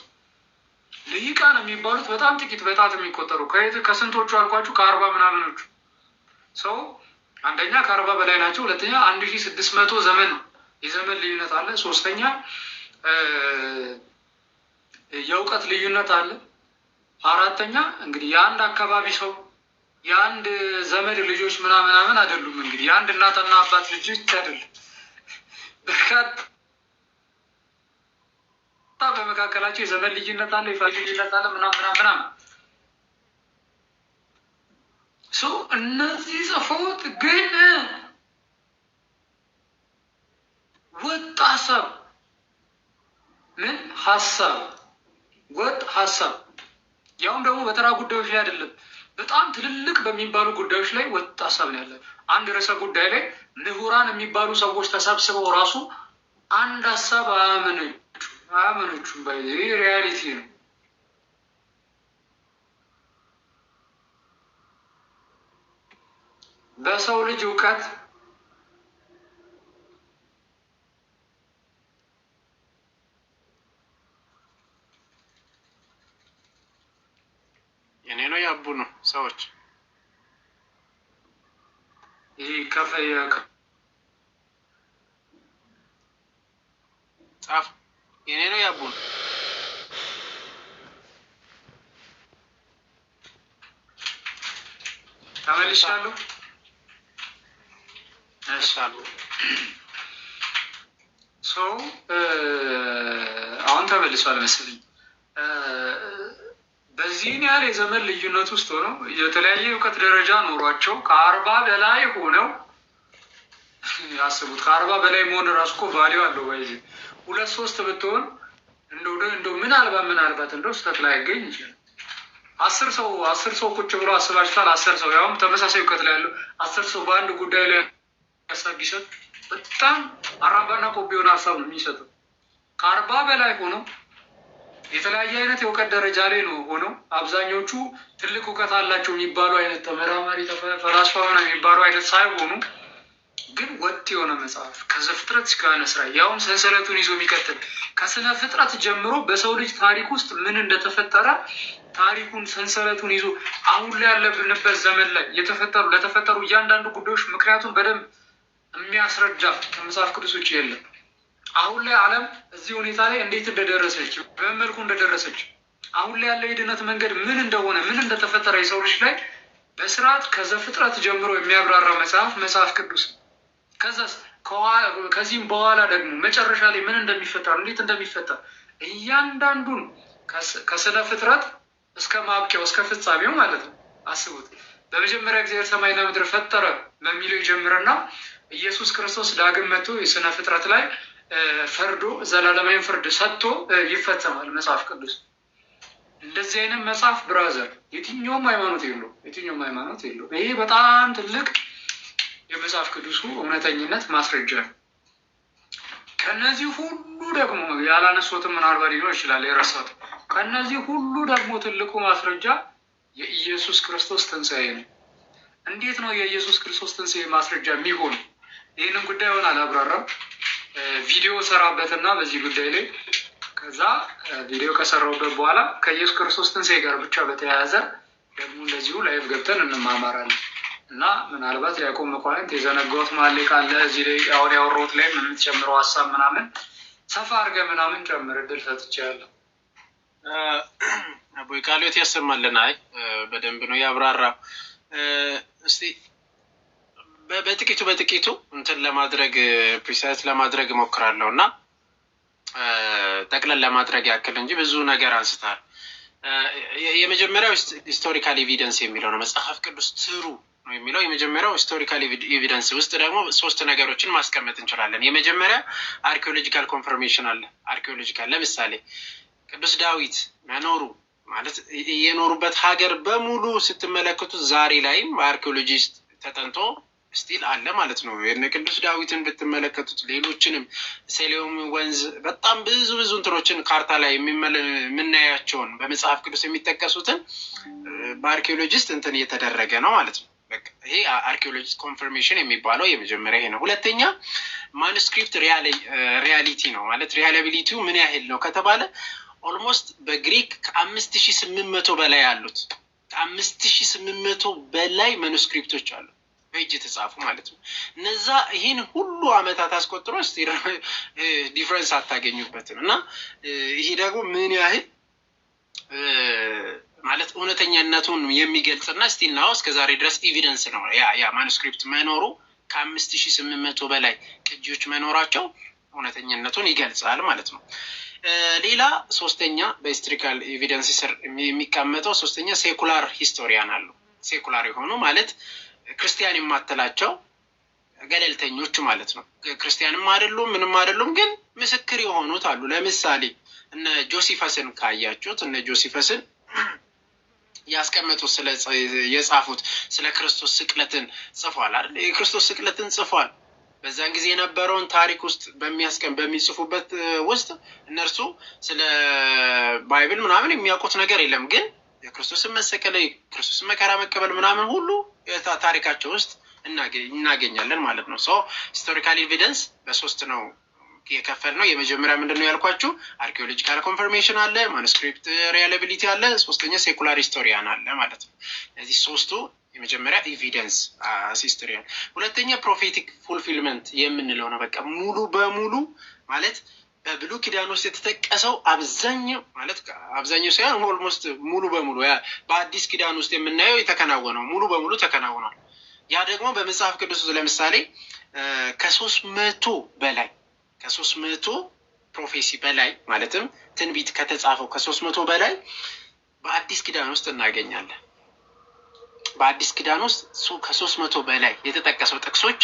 ልሂቃን የሚባሉት በጣም ጥቂት በጣት የሚቆጠሩ ከስንቶቹ አልኳችሁ? ከ40 ምናምኖቹ አንደኛ ከ40 በላይ ናቸው። ሁለተኛ 1600 ዘመን የዘመን ልዩነት አለ። ሶስተኛ የእውቀት ልዩነት አለ። አራተኛ እንግዲህ የአንድ አካባቢ ሰው የአንድ ዘመድ ልጆች ምናምን አይደሉም። እንግዲህ የአንድ እናትና አባት ልጆች አይደሉም። በርካታ በመካከላቸው የዘመን ልዩነት አለ፣ የፋሚሊ ልዩነት አለ ምናምን እነዚህ ጽፎት ግን ወጥ ሀሳብ ወጥ ሀሳብ ያውም ደግሞ በተራ ጉዳዮች ላይ አይደለም፣ በጣም ትልልቅ በሚባሉ ጉዳዮች ላይ ወጥ ሀሳብ ነው ያለ። አንድ ርዕሰ ጉዳይ ላይ ምሁራን የሚባሉ ሰዎች ተሰብስበው ራሱ አንድ ሀሳብ አያመነቹም። ይህ ሪያሊቲ ነው። በሰው ልጅ እውቀት የኔ ነው ያቡ ነው ሰዎች ይህ ከፈየ ጻፍ የኔ ነው ያቡ ነው ተመልሻለሁ። ሰው አሁን ተመልሷል መሰለኝ። በዚህን ያህል የዘመን ልዩነት ውስጥ ሆነው የተለያየ እውቀት ደረጃ ኖሯቸው ከ40 በላይ ሆነው ያስቡት። ከ40 በላይ መሆን ራሱ እኮ ቫሊው አለው። ባይዚ 2-3 ብትሆን እንደው ምናልባት እንደው ስህተት ላይ ያገኝ ይችላል። 10 ሰው ቁጭ ብሎ አስባችኋል? 10 ሰው ያውም ተመሳሳይ እውቀት ላይ ያለው 10 ሰው በአንድ ጉዳይ ላይ ሀሳብ ቢሰጥ በጣም አራምባና ቆብ የሆነ ሀሳብ ነው የሚሰጠው። ከ40 በላይ ሆነው የተለያየ አይነት የእውቀት ደረጃ ላይ ነው ሆነው አብዛኞቹ ትልቅ እውቀት አላቸው የሚባሉ አይነት ተመራማሪ ፈላስፋ ሆነው የሚባሉ አይነት ሳይሆኑ ግን ወጥ የሆነ መጽሐፍ ከዘፍጥረት እስከ ዮሐንስ ራዕይ ያውም ሰንሰለቱን ይዞ የሚቀጥል ከስነ ፍጥረት ጀምሮ በሰው ልጅ ታሪክ ውስጥ ምን እንደተፈጠረ ታሪኩን ሰንሰለቱን ይዞ አሁን ላይ ያለብንበት ዘመን ላይ ለተፈጠሩ እያንዳንዱ ጉዳዮች ምክንያቱም በደንብ የሚያስረዳ ከመጽሐፍ ቅዱስ ውጭ የለም። አሁን ላይ ዓለም እዚህ ሁኔታ ላይ እንዴት እንደደረሰች በምን መልኩ እንደደረሰች አሁን ላይ ያለው የድነት መንገድ ምን እንደሆነ ምን እንደተፈጠረ የሰው ልጅ ላይ በስርዓት ከዘፍጥረት ጀምሮ የሚያብራራ መጽሐፍ ቅዱስ። ከዚህም በኋላ ደግሞ መጨረሻ ላይ ምን እንደሚፈጠር እንዴት እንደሚፈጠር እያንዳንዱን ከስነ ፍጥረት እስከ ማብቂያው እስከ ፍጻሜው ማለት ነው። አስቡት። በመጀመሪያ እግዚአብሔር ሰማይና ምድር ፈጠረ በሚለው ይጀምርና ኢየሱስ ክርስቶስ ዳግም መጥቶ የስነ ፍጥረት ላይ ፈርዶ ዘላለማዊ ፍርድ ሰጥቶ ይፈጸማል መጽሐፍ ቅዱስ። እንደዚህ አይነት መጽሐፍ ብራዘር የትኛውም ሃይማኖት የለው። ይሄ በጣም ትልቅ የመጽሐፍ ቅዱሱ እውነተኝነት ማስረጃ ነው። ከነዚህ ሁሉ ደግሞ ያላነሱትም ምናልባት ሊኖር ይችላል የረሳሁት። ከነዚህ ሁሉ ደግሞ ትልቁ ማስረጃ የኢየሱስ ክርስቶስ ትንሣኤ ነው። እንዴት ነው የኢየሱስ ክርስቶስ ትንሣኤ ማስረጃ የሚሆኑ? ይህንን ጉዳይ ሆን አላብራራም። ቪዲዮ ሰራበትና በዚህ ጉዳይ ላይ ከዛ ቪዲዮ ከሰራውበት በኋላ ከኢየሱስ ክርስቶስ ትንሣኤ ጋር ብቻ በተያያዘ ደግሞ እንደዚሁ ላይቭ ገብተን እንማማራለን እና ምናልባት ያዕቆብ መኳንንት የዘነጋሁት ማሌ ካለ እዚህ ላይ አሁን ያወራሁት ላይ የምትጨምረው ሀሳብ ምናምን ሰፋ አድርገህ ምናምን ጨምር፣ እድል ሰጥቼያለሁ። አቦይ ቃልዮት ያሰማልን። አይ በደንብ ነው ያብራራው። እስቲ በጥቂቱ እንትን ለማድረግ ፕሪሳይዝ ለማድረግ እሞክራለሁ እና ጠቅለል ለማድረግ ያክል እንጂ ብዙ ነገር አንስታል። የመጀመሪያው ሂስቶሪካል ኤቪደንስ የሚለው ነው። መጽሐፍ ቅዱስ ትሩ ነው የሚለው የመጀመሪያው ሂስቶሪካል ኤቪደንስ ውስጥ ደግሞ 3 ነገሮችን ማስቀመጥ እንችላለን። የመጀመሪያ አርኪኦሎጂካል ኮንፈርሜሽን አለ። አርኪኦሎጂካል ለምሳሌ ቅዱስ ዳዊት መኖሩ ማለት የኖሩበት ሀገር በሙሉ ስትመለከቱት ዛሬ ላይም በአርኪኦሎጂስት ተጠንቶ ስቲል አለ ማለት ነው። የነ ቅዱስ ዳዊትን ብትመለከቱት ሌሎችንም ሴሌም ወንዝ በጣም ብዙ እንትሮችን ካርታ ላይ የምናያቸውን በመጽሐፍ ቅዱስ የሚጠቀሱትን በአርኪኦሎጂስት እንትን እየተደረገ ነው ማለት ነው። በቃ ይሄ አርኪኦሎጂስት ኮንፈርሜሽን የሚባለው የመጀመሪያ ይሄ ነው። ሁለተኛ ማኑስክሪፕት ሪያሊቲ ነው ማለት ሪያላቢሊቲው ምን ያህል ነው ከተባለ ኦልሞስት በግሪክ ከ5800 በላይ አሉት። ከ5800 በላይ ማኑስክሪፕቶች አሉ። በእጅ የተጻፉ ማለት ነው። እነዛ ይህን ሁሉ አመታት አስቆጥሮ ዲፍረንስ አታገኙበትም። እና ይሄ ደግሞ ምን ያህል ማለት እውነተኛነቱን የሚገልጽና ስቲል ናው እስከ ዛሬ ድረስ ኤቪደንስ ነው። ያ ማኑስክሪፕት መኖሩ ከ5800 በላይ ቅጂዎች መኖራቸው እውነተኛነቱን ይገልጻል ማለት ነው። ሌላ ሶስተኛ በሂስቶሪካል ኤቪደንስ ስር የሚቀመጠው ሶስተኛ ሴኩላር ሂስቶሪያን አሉ። ሴኩላር የሆኑ ማለት ክርስቲያን የማትላቸው ገለልተኞች ማለት ነው። ክርስቲያንም አይደሉም ምንም አይደሉም፣ ግን ምስክር የሆኑት አሉ። ለምሳሌ እነ ጆሲፈስን ካያችሁት እነ ጆሲፈስን ያስቀመጡት የጻፉት ስለ ክርስቶስ ስቅለትን ጽፏል አይደል? የክርስቶስ ስቅለትን ጽፏል። በዛን ጊዜ የነበረውን ታሪክ ውስጥ በሚጽፉበት ውስጥ እነርሱ ስለ ባይብል ምናምን የሚያውቁት ነገር የለም፣ ግን የክርስቶስን መሰቀል የክርስቶስን መከራ መቀበል ምናምን ሁሉ ታሪካቸው ውስጥ እናገኛለን ማለት ነው። ሶ ሂስቶሪካል ኤቪደንስ በሶስት ነው የከፈል ነው። የመጀመሪያ ምንድነው ያልኳችሁ? አርኪኦሎጂካል ኮንፈርሜሽን አለ፣ ማኑስክሪፕት ሪላቢሊቲ አለ፣ ሶስተኛ ሴኩላር ሂስቶሪያን አለ ማለት ነው። እነዚህ ሶስቱ የመጀመሪያ ኤቪደንስ ሂስቶሪያን፣ ሁለተኛ ፕሮፌቲክ ፉልፊልመንት የምንለው ነው። በቃ ሙሉ በሙሉ ማለት በብሉይ ኪዳን ውስጥ የተጠቀሰው አብዛኛው ማለት አብዛኛው ሳይሆን ኦልሞስት ሙሉ በሙሉ በአዲስ ኪዳን ውስጥ የምናየው የተከናወነው ሙሉ በሙሉ ተከናውኗል። ያ ደግሞ በመጽሐፍ ቅዱስ ውስጥ ለምሳሌ ከ300 ፕሮፌሲ በላይ ማለትም ትንቢት ከተጻፈው ከ300 በላይ በአዲስ ኪዳን ውስጥ እናገኛለን። በአዲስ ኪዳን ውስጥ ከ300 በላይ የተጠቀሰው ጥቅሶች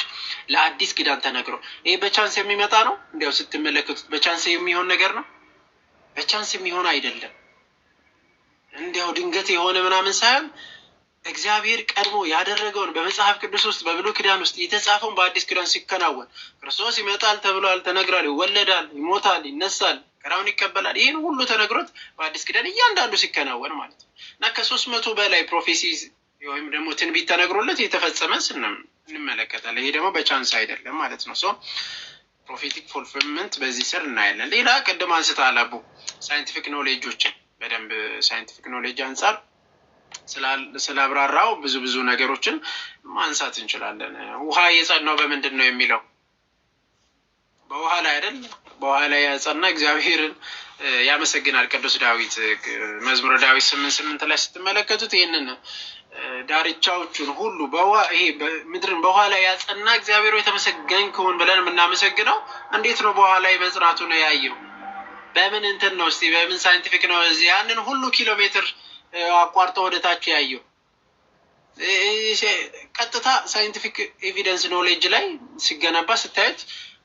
ለአዲስ ኪዳን ተነግሮ፣ ይሄ በቻንስ የሚመጣ ነው? እንዲያው ስትመለከቱት በቻንስ የሚሆን ነገር ነው? በቻንስ የሚሆን አይደለም። እንዲያው ድንገት የሆነ ምናምን ሳይሆን እግዚአብሔር ቀድሞ ያደረገውን በመጽሐፍ ቅዱስ ውስጥ በብሉይ ኪዳን ውስጥ የተጻፈውን በአዲስ ኪዳን ሲከናወን ክርስቶስ ይመጣል ተብሏል፣ ተነግሯል፣ ይወለዳል፣ ይሞታል፣ ይነሳል፣ መከራውን ይቀበላል። ይህን ሁሉ ተነግሮት በአዲስ ኪዳን እያንዳንዱ ሲከናወን ማለት ነው። እና ከ300 በላይ ፕሮፌሲ ወይም ደግሞ ትንቢት ተነግሮለት የተፈጸመ እንመለከታለን። ይሄ ደግሞ በቻንስ አይደለም ማለት ነው። ሶ ፕሮፌቲክ ፉልፊልመንት በዚህ ስር እናያለን። ሌላ ቅድም አንስተሃል አቡ ሳይንቲፊክ ኖሌጆችን በደንብ ሳይንቲፊክ ኖሌጅ አንጻር ስላብራራው ብዙ ነገሮችን ማንሳት እንችላለን። ውሃ የጸናው በምንድን ነው የሚለው በውሃ ላይ አይደል? በውሃ ላይ ያጸና እግዚአብሔርን ያመሰግናል ቅዱስ ዳዊት። መዝሙረ ዳዊት 8:8 ላይ ስትመለከቱት ይህንን ዳርቻዎቹን ሁሉ ይሄ ምድርን በውሃ ላይ ያጸና እግዚአብሔር የተመሰገን ከሆን ብለን የምናመሰግነው እንዴት ነው? በውሃ ላይ መጽናቱ ነው ያየው። በምን እንትን ነው እስቲ በምን ሳይንቲፊክ ነው እዚህ ያንን ሁሉ ኪሎ ሜትር አቋርጦ ወደታች ያየው? ቀጥታ ሳይንቲፊክ ኤቪደንስ ኖሌጅ ላይ ሲገነባ ስታዩት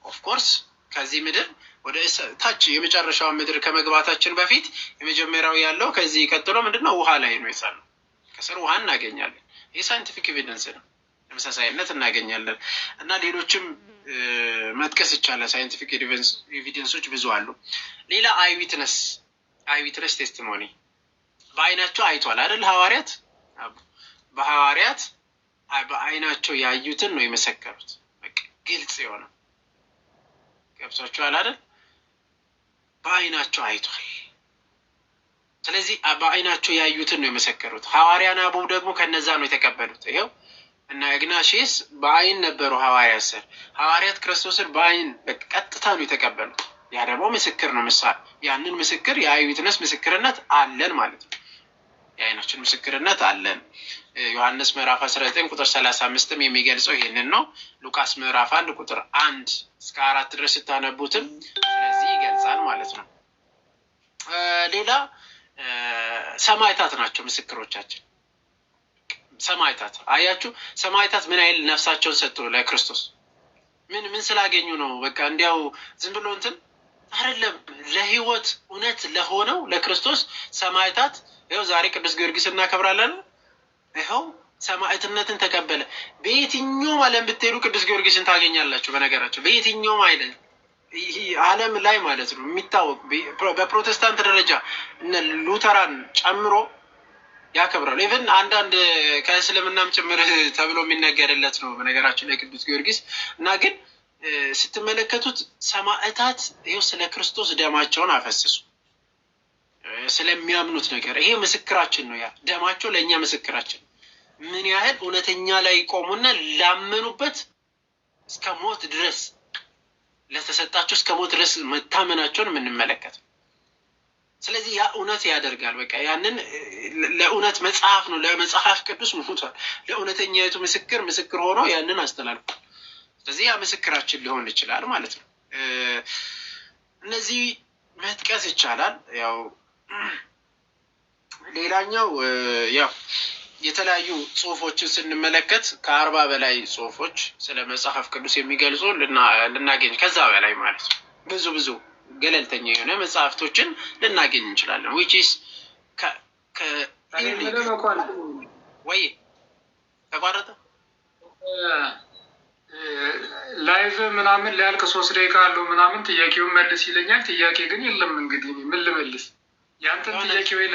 ኦፍ ኮርስ ከዚህ ምድር ወደ ታች የመጨረሻው ምድር ከመግባታችን በፊት የመጀመሪያው ያለው ከዚህ ቀጥሎ ምንድነው? ውሃ ላይ ነው የጸናው። ከስር ውሃ እናገኛለን። ይህ ሳይንቲፊክ ኤቪደንስ ነው። ተመሳሳይነት እናገኛለን እና ሌሎችም መጥቀስ ይቻላል። ሳይንቲፊክ ኤቪደንሶች ብዙ አሉ። ሌላ አይዊትነስ ቴስቲሞኒ በአይናቸው አይቷል አይደል? ሐዋርያት በአይናቸው ያዩትን ነው የመሰከሩት። በቃ ግልጽ የሆነ ገብቷቸዋል አይደል? በአይናቸው አይቷል። ስለዚህ በአይናቸው ያዩትን ነው የመሰከሩት። ሐዋርያን አበው ደግሞ ከነዛ ነው የተቀበሉት። ይሄው እና ኢግናሺየስ በአይን ነበሩ ሐዋርያት ክርስቶስን በአይን በቀጥታ ነው የተቀበሉት። ያ ደግሞ ምስክር ነው። ያንን ምስክር የአይዊትነስ ምስክርነት አለን ማለት ነው። የአይናችን ምስክርነት አለን። ዮሐንስ ምዕራፍ 19 ቁጥር 35 የሚገልጸው ይሄንን ነው። ሉቃስ ምዕራፍ 1 ቁጥር 1 እስከ 4 ድረስ ታነቡትም ስለዚህ ይገልጻል ማለት ነው። ሌላ ሰማዕታት ናቸው ምስክሮቻችን። ሰማዕታት አያችሁ፣ ሰማዕታት ምን ያህል ነፍሳቸውን ሰጡ ለክርስቶስ። ምን ስላገኙ ነው? በቃ እንዲያው ዝም ብሎ እንትን አይደለም። ለህይወት እውነት ለሆነው ለክርስቶስ ሰማዕታት ይኸው ዛሬ ቅዱስ ጊዮርጊስ እናከብራለን። ይኸው ሰማዕትነትን ተቀበለ። በየትኛውም ዓለም ብትሄዱ ቅዱስ ጊዮርጊስን ታገኛላችሁ። በነገራቸው በየትኛውም ዓለም ላይ ማለት ነው የሚታወቅ በፕሮቴስታንት ደረጃ እነ ሉተራን ጨምሮ ያከብራሉ። ኢቭን አንዳንድ ከእስልምናም ጭምር ተብሎ የሚነገርለት ነው በነገራችን ላይ ቅዱስ ጊዮርጊስ እና ግን ስትመለከቱት ሰማዕታት ይኸው ስለ ክርስቶስ ደማቸውን አፈሰሱ ስለሚያምኑት ነገር። ይሄ ምስክራችን ነው። ያ ደማቸው ለእኛ ምስክራችን። ምን ያህል እውነተኛ ላይ ቆሙና ላመኑበት እስከ ሞት ድረስ ለተሰጣቸው እስከ ሞት ድረስ መታመናቸውን የምንመለከት። ስለዚህ ያ እውነት ያደርጋል። በቃ ያንን ለእውነት መጽሐፍ ነው፣ ለመጽሐፍ ቅዱስ ሞቷል። ለእውነተኛይቱ ምስክር ሆኖ ያንን አስተላልፏል። ስለዚህ ያ ምስክራችን ሊሆን ይችላል ማለት ነው። እነዚህ መጥቀስ ይቻላል። ያው ሌላኛው ያው የተለያዩ ጽሁፎችን ስንመለከት ከ40 በላይ ጽሁፎች ስለ መጽሐፍ ቅዱስ የሚገልጹ ልናገኝ ከዛ በላይ ማለት ነው ብዙ ገለልተኛ የሆነ መጽሐፍቶችን ልናገኝ እንችላለን። which is ወይ ተቋረጠ ላይቭ ምናምን ሊያልቅ 3 ደቂቃ አለው ምናምን ጥያቄውን መልስ ይለኛል። ጥያቄ ግን የለም። እንግዲህ ምን ልመልስ? ያንተን ጥያቄ ወይ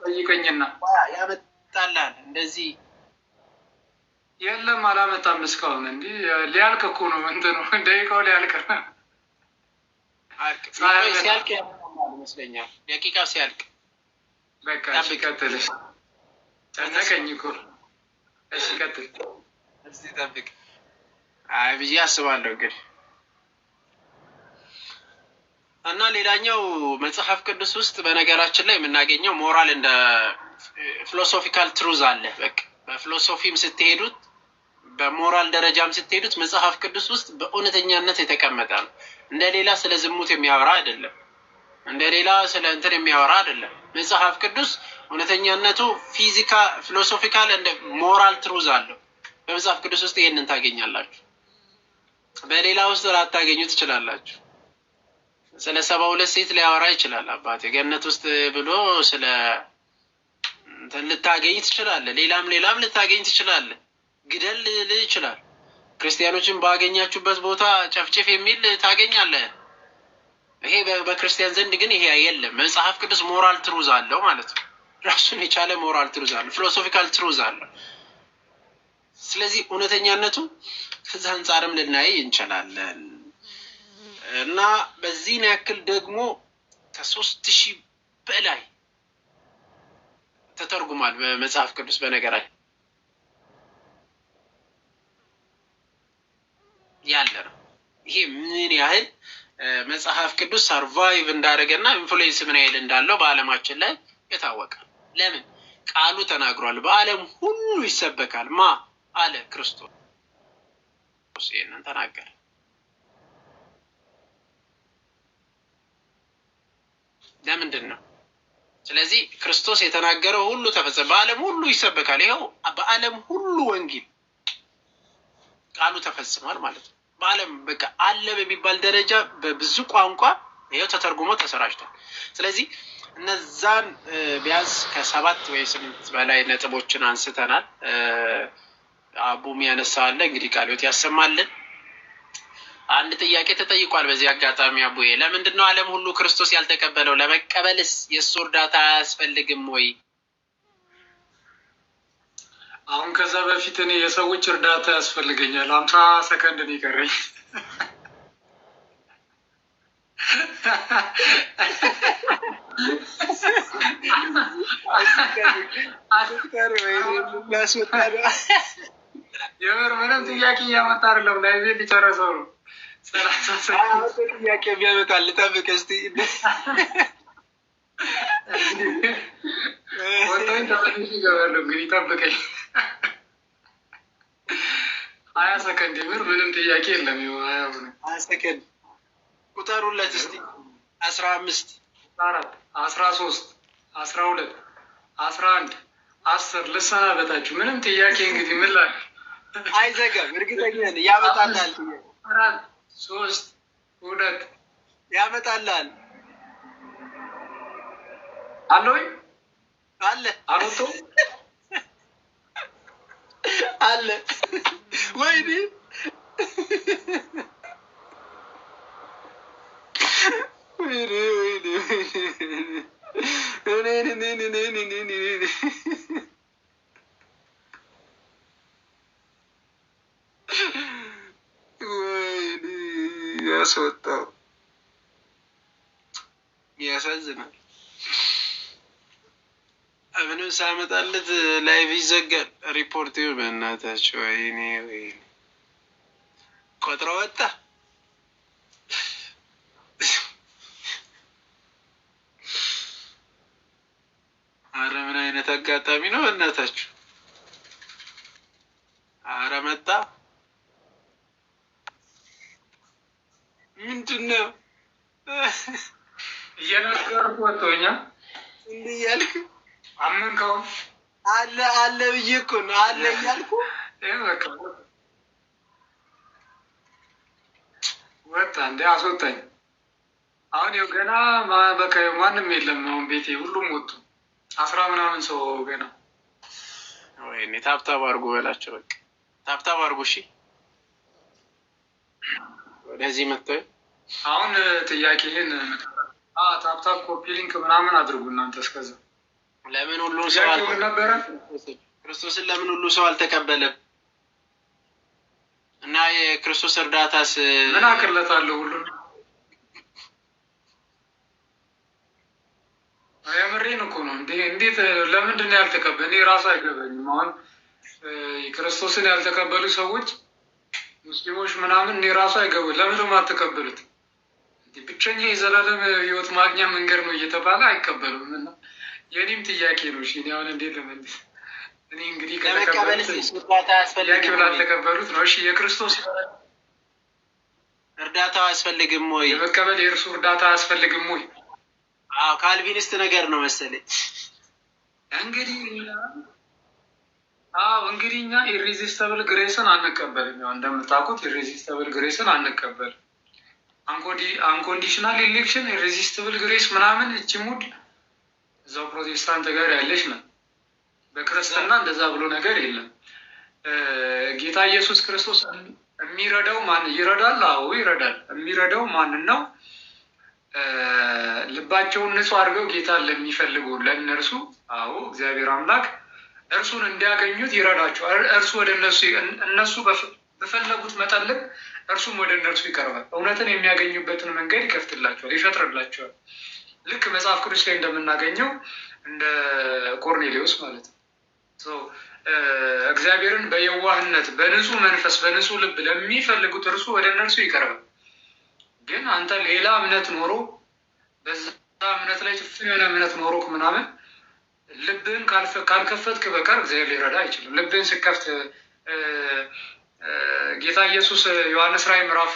ጠይቀኝና ያመጣላል። እንደዚህ የለም አላመጣም እስካሁን። እንዲህ ሊያልቅ እኮ ነው እንትኑ ደቂቃው ሊያልቅ ሲያልቅ ይመስለኛል። ደቂቃው ሲያልቅ በቃ ሲቀጥል ጨነቀኝ እኮ። እሺ ቀጥል። እስቲ ጠብቅ ብዬ አስባለሁ እንግዲህ። እና ሌላኛው መጽሐፍ ቅዱስ ውስጥ በነገራችን ላይ የምናገኘው ሞራል እንደ ፊሎሶፊካል ትሩዝ አለ። በቃ በፊሎሶፊም ስትሄዱት በሞራል ደረጃም ስትሄዱት መጽሐፍ ቅዱስ ውስጥ በእውነተኛነት የተቀመጠ ነው። እንደ ሌላ ስለ ዝሙት የሚያወራ አይደለም። እንደ ሌላ ስለ እንትን የሚያወራ አይደለም። መጽሐፍ ቅዱስ እውነተኛነቱ ፊሎሶፊካል እንደ ሞራል ትሩዝ አለው። በመጽሐፍ ቅዱስ ውስጥ ይሄንን ታገኛላችሁ። በሌላ ውስጥ ላታገኙ ትችላላችሁ። ስለ 72 ሴት ሊያወራ ይችላል አባቴ ገነት ውስጥ ብሎ ስለ እንትን ልታገኝ ትችላለህ። ሌላም ልታገኝ ትችላለህ። ግደል ልል ይችላል። ክርስቲያኖችን ባገኛችሁበት ቦታ ጨፍጭፍ የሚል ታገኛለህ። ይሄ በክርስቲያን ዘንድ ግን ይሄ የለም። መጽሐፍ ቅዱስ ሞራል ትሩዝ አለው ማለት ነው። ራሱን የቻለ ሞራል ትሩዝ አለው፣ ፊሎሶፊካል ትሩዝ አለው። ስለዚህ እውነተኛነቱ ከዛ አንጻርም ልናይ እንችላለን። እና በዚህ ያክል ደግሞ ከ3000 በላይ ተተርጉሟል በመጽሐፍ ቅዱስ። በነገራችን ያለ ነው። ይሄ ምን ያህል መጽሐፍ ቅዱስ ሰርቫይቭ እንዳደረገና ኢንፍሉዌንስ ምን ያህል እንዳለው በዓለማችን ላይ የታወቀ። ለምን ቃሉ ተናግሯል። በዓለም ሁሉ ይሰበካል ማ አለ ክርስቶስ። ይሄንን ተናገረ። ለምንድን ነው? ስለዚህ ክርስቶስ የተናገረው ሁሉ ተፈጸመ። በዓለም ሁሉ ይሰበካል። ይኸው በዓለም ሁሉ ወንጌል ቃሉ ተፈጽሟል ማለት ነው። በዓለም በቃ አለ በሚባል ደረጃ በብዙ ቋንቋ ይኸው ተተርጉሞ ተሰራጭቷል። ስለዚህ እነዛን ቢያንስ ከ7 ወይ 8 በላይ ነጥቦችን አንስተናል። አቡም ያነሳዋል። እንግዲህ ቃል ሕይወት ያሰማልን። አንድ ጥያቄ ተጠይቋል በዚህ አጋጣሚ አቡዬ፣ ለምንድን ነው ዓለም ሁሉ ክርስቶስ ያልተቀበለው? ለመቀበልስ የእሱ እርዳታ አያስፈልግም ወይ? አሁን ከዛ በፊት እኔ የሰዎች እርዳታ ያስፈልገኛል። 50 ሰከንድ ነው ይቀረኝ። የምር ምንም ጥያቄ እያመጣ አይደለም። ላይ ቤት ሊጨረሰው ነው። 30 ሰከንድ ጥያቄ ቢያመጣል ልጠብቅ እስቲ። ወጣኝ ተመልሼ እገባለሁ። እንግዲህ ጠብቀኝ። 20 ሰከንድ። የምር ምንም ጥያቄ የለም። 20 ሰከንድ ቁጠሩለት እስቲ። 15 14 13 12 11 10 ልሰናበታችሁ። ምንም ጥያቄ እንግዲህ ምን ላይ አይዘጋም። እርግጠኛ ነኝ ያመጣልሃል። 4 3 2 ያመጣልሃል። አለኝ አለ አሮቶ አለ ወይኔ ያስወጣው ያሳዝናል። ምንም ሳመጣለት ላይቭ ይዘጋል። ሪፖርት ይሁን በእናታችሁ። ወይኔ ወይኔ ቆጥሮ ወጣ። አረ ምን አይነት አጋጣሚ ነው በእናታችሁ። አረ መጣ። ምንድነው እየነገርኩህ ወጥቶኛ እንዲህ እያልክ አመንከው? አለ አለ ብዬ እኮ ነው አለ እያልኩ በቃ ወጣ እንደ አስወጣኝ። አሁን ይኸው ገና በቃ ማንም የለም። አሁን ቤቴ ሁሉም ወጡ። 10 ምናምን ሰው ገና። ወይኔ ታብታብ አድርጉ በላቸው። በቃ ታብታብ አድርጉ። እሺ ወደዚህ መጥተው አሁን ጥያቄህን ታብታብ ኮፒ ሊንክ ምናምን አድርጉ እናንተ። እስከዛ ለምን ሁሉ ሰው ነበረ ክርስቶስን ለምን ሁሉ ሰው አልተቀበለም? እና የክርስቶስ እርዳታስ ምን አቅለታለሁ? ሁሉ የምሬን እኮ ነው። እንዴት ለምንድን ነው ያልተቀበል? እኔ ራሱ አይገባኝም። አሁን ክርስቶስን ያልተቀበሉ ሰዎች ሙስሊሞች ምናምን እኔ ራሱ አይገባኝ። ለምን ነው የማትቀበሉት? ብቸኛ የዘላለም ህይወት ማግኛ መንገድ ነው እየተባለ አይቀበሉም። እና የኔም ጥያቄ ነው። እሺ እኔ አሁን እንዴት ለመልስ? እኔ እንግዲህ ከተቀበሉት ጥያቄ ብላልተቀበሉት ነው። እሺ የክርስቶስ እርዳታው አያስፈልግም ወይ? የመቀበል የእርሱ እርዳታ አያስፈልግም ወይ? አዎ ካልቪኒስት ነገር ነው መሰለኝ። እንግዲህ እኛ ኢሬዚስተብል ግሬስን አንቀበልም። ያው እንደምታውቁት ኢሬዚስተብል ግሬስን አንቀበልም። አንኮንዲሽናል ኢሌክሽን ኢሬዚስተብል ግሬስ ምናምን እቺ ሙድ እዛው ፕሮቴስታንት ጋር ያለች ነው። በክርስትና እንደዛ ብሎ ነገር የለም። ጌታ ኢየሱስ ክርስቶስ የሚረዳው ማን ይረዳል? አዎ ይረዳል። የሚረዳው ማንን ነው? ልባቸውን ንጹህ አድርገው ጌታን ለሚፈልጉ ለእነርሱ። አዎ እግዚአብሔር አምላክ እርሱን እንዲያገኙት ይረዳቸዋል። እርሱ ወደ እነሱ በፈለጉት መጠን ልክ እርሱም ወደ እነርሱ ይቀርባል። እውነትን የሚያገኙበትን መንገድ ይከፍትላቸዋል፣ ይፈጥርላቸዋል። ልክ መጽሐፍ ቅዱስ ላይ እንደምናገኘው እንደ ቆርኔሌዎስ ማለት ነው። እግዚአብሔርን በየዋህነት በንጹህ መንፈስ በንጹህ ልብ ለሚፈልጉት እርሱ ወደ እነርሱ ይቀርባል። ግን አንተ ሌላ እምነት ኖሮ በዛ እምነት ላይ ጭፍን የሆነ እምነት ኖሮ ምናምን ልብህን ካልከፈትክ በቀር እግዚአብሔር ሊረዳ አይችልም። ልብህን ስከፍት ጌታ ኢየሱስ ዮሐንስ ራዕይ ምዕራፍ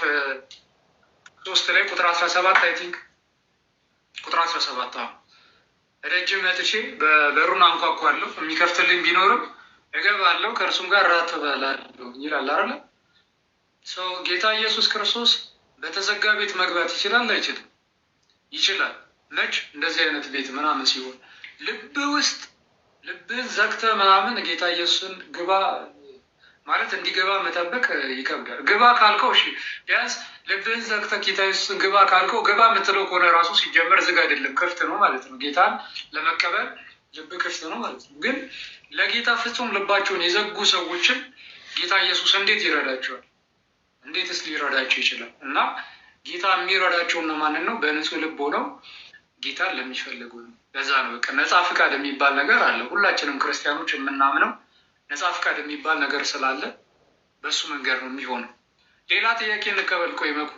3 ላይ ቁጥር 17 አይ ቲንክ ቁጥር 17 ደጅ መጥቼ በሩን አንኳኳለሁ፣ የሚከፍትልኝ ቢኖርም እገባለሁ፣ ከእርሱም ጋር እራት እበላለሁ ይላል አይደለ? ሰው ጌታ ኢየሱስ ክርስቶስ በተዘጋ ቤት መግባት ይችላል አይችልም? ይችላል። መች እንደዚህ አይነት ቤት ምናምን ሲሆን ልብ ውስጥ ልብህን ዘግተህ ምናምን ጌታ ኢየሱስን ግባ ማለት እንዲገባ መጠበቅ ይከብዳል። ግባ ካልከው እሺ ቢያንስ ልብህን ዘግተህ ጌታ ኢየሱስን ግባ ካልከው ግባ የምትለው ከሆነ ራሱ ሲጀመር ዝግ አይደለም ክፍት ነው ማለት ነው። ጌታን ለመቀበል ልብ ክፍት ነው ማለት ነው። ግን ለጌታ ፍጹም ልባቸውን የዘጉ ሰዎችን ጌታ ኢየሱስ እንዴት ይረዳቸዋል? እንዴትስ ሊረዳቸው ይችላል? እና ጌታ የሚረዳቸው እነማንን ነው? በንጹህ ልብ ሆነው ጌታን ለሚፈልጉ ነው። ለዛ ነው በቃ ነፃ ፍቃድ የሚባል ነገር አለ። ሁላችንም ክርስቲያኖች የምናምነው ነፃ ፍቃድ የሚባል ነገር ስላለ በሱ መንገድ ነው የሚሆነው። ሌላ ጥያቄ እንቀበል። ቆይ መኩ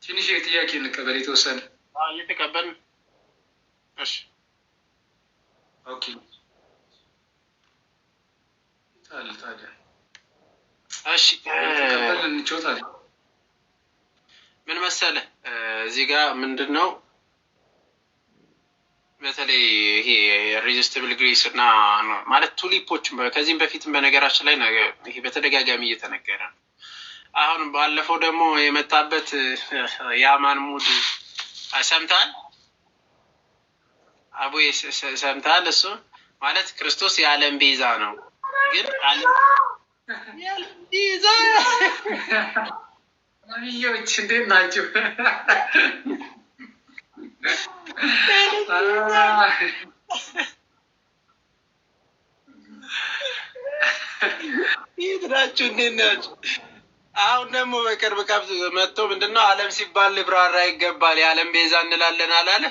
ትንሽ ጥያቄ እንቀበል የተወሰነ እየተቀበልን። እሺ ኦኬ። ታዲያ እሺ ተቀበል እንጫወታለን። ምን መሰለህ እዚህ ጋር ምንድን ነው በተለይ ይሄ ሬዚስቲብል ግሬስ እና ማለት ቱሊፖች ከዚህም በፊትም በነገራችን ላይ ይሄ በተደጋጋሚ እየተነገረ ነው። አሁን ባለፈው ደግሞ የመጣበት የአማን ሙድ ሰምተሃል? አቡዬ ሰምተሃል? እሱ ማለት ክርስቶስ የዓለም ቤዛ ነው። ግን የዓለም ቤዛ ነቢዮች እንዴት ናቸው? የት ናችሁ? እንዴት ናችሁ? አሁን ደግሞ በቅርብ ከብት መጥቶ ምንድነው ዓለም ሲባል ልብራራ ይገባል የዓለም ቤዛ እንላለን አላለ?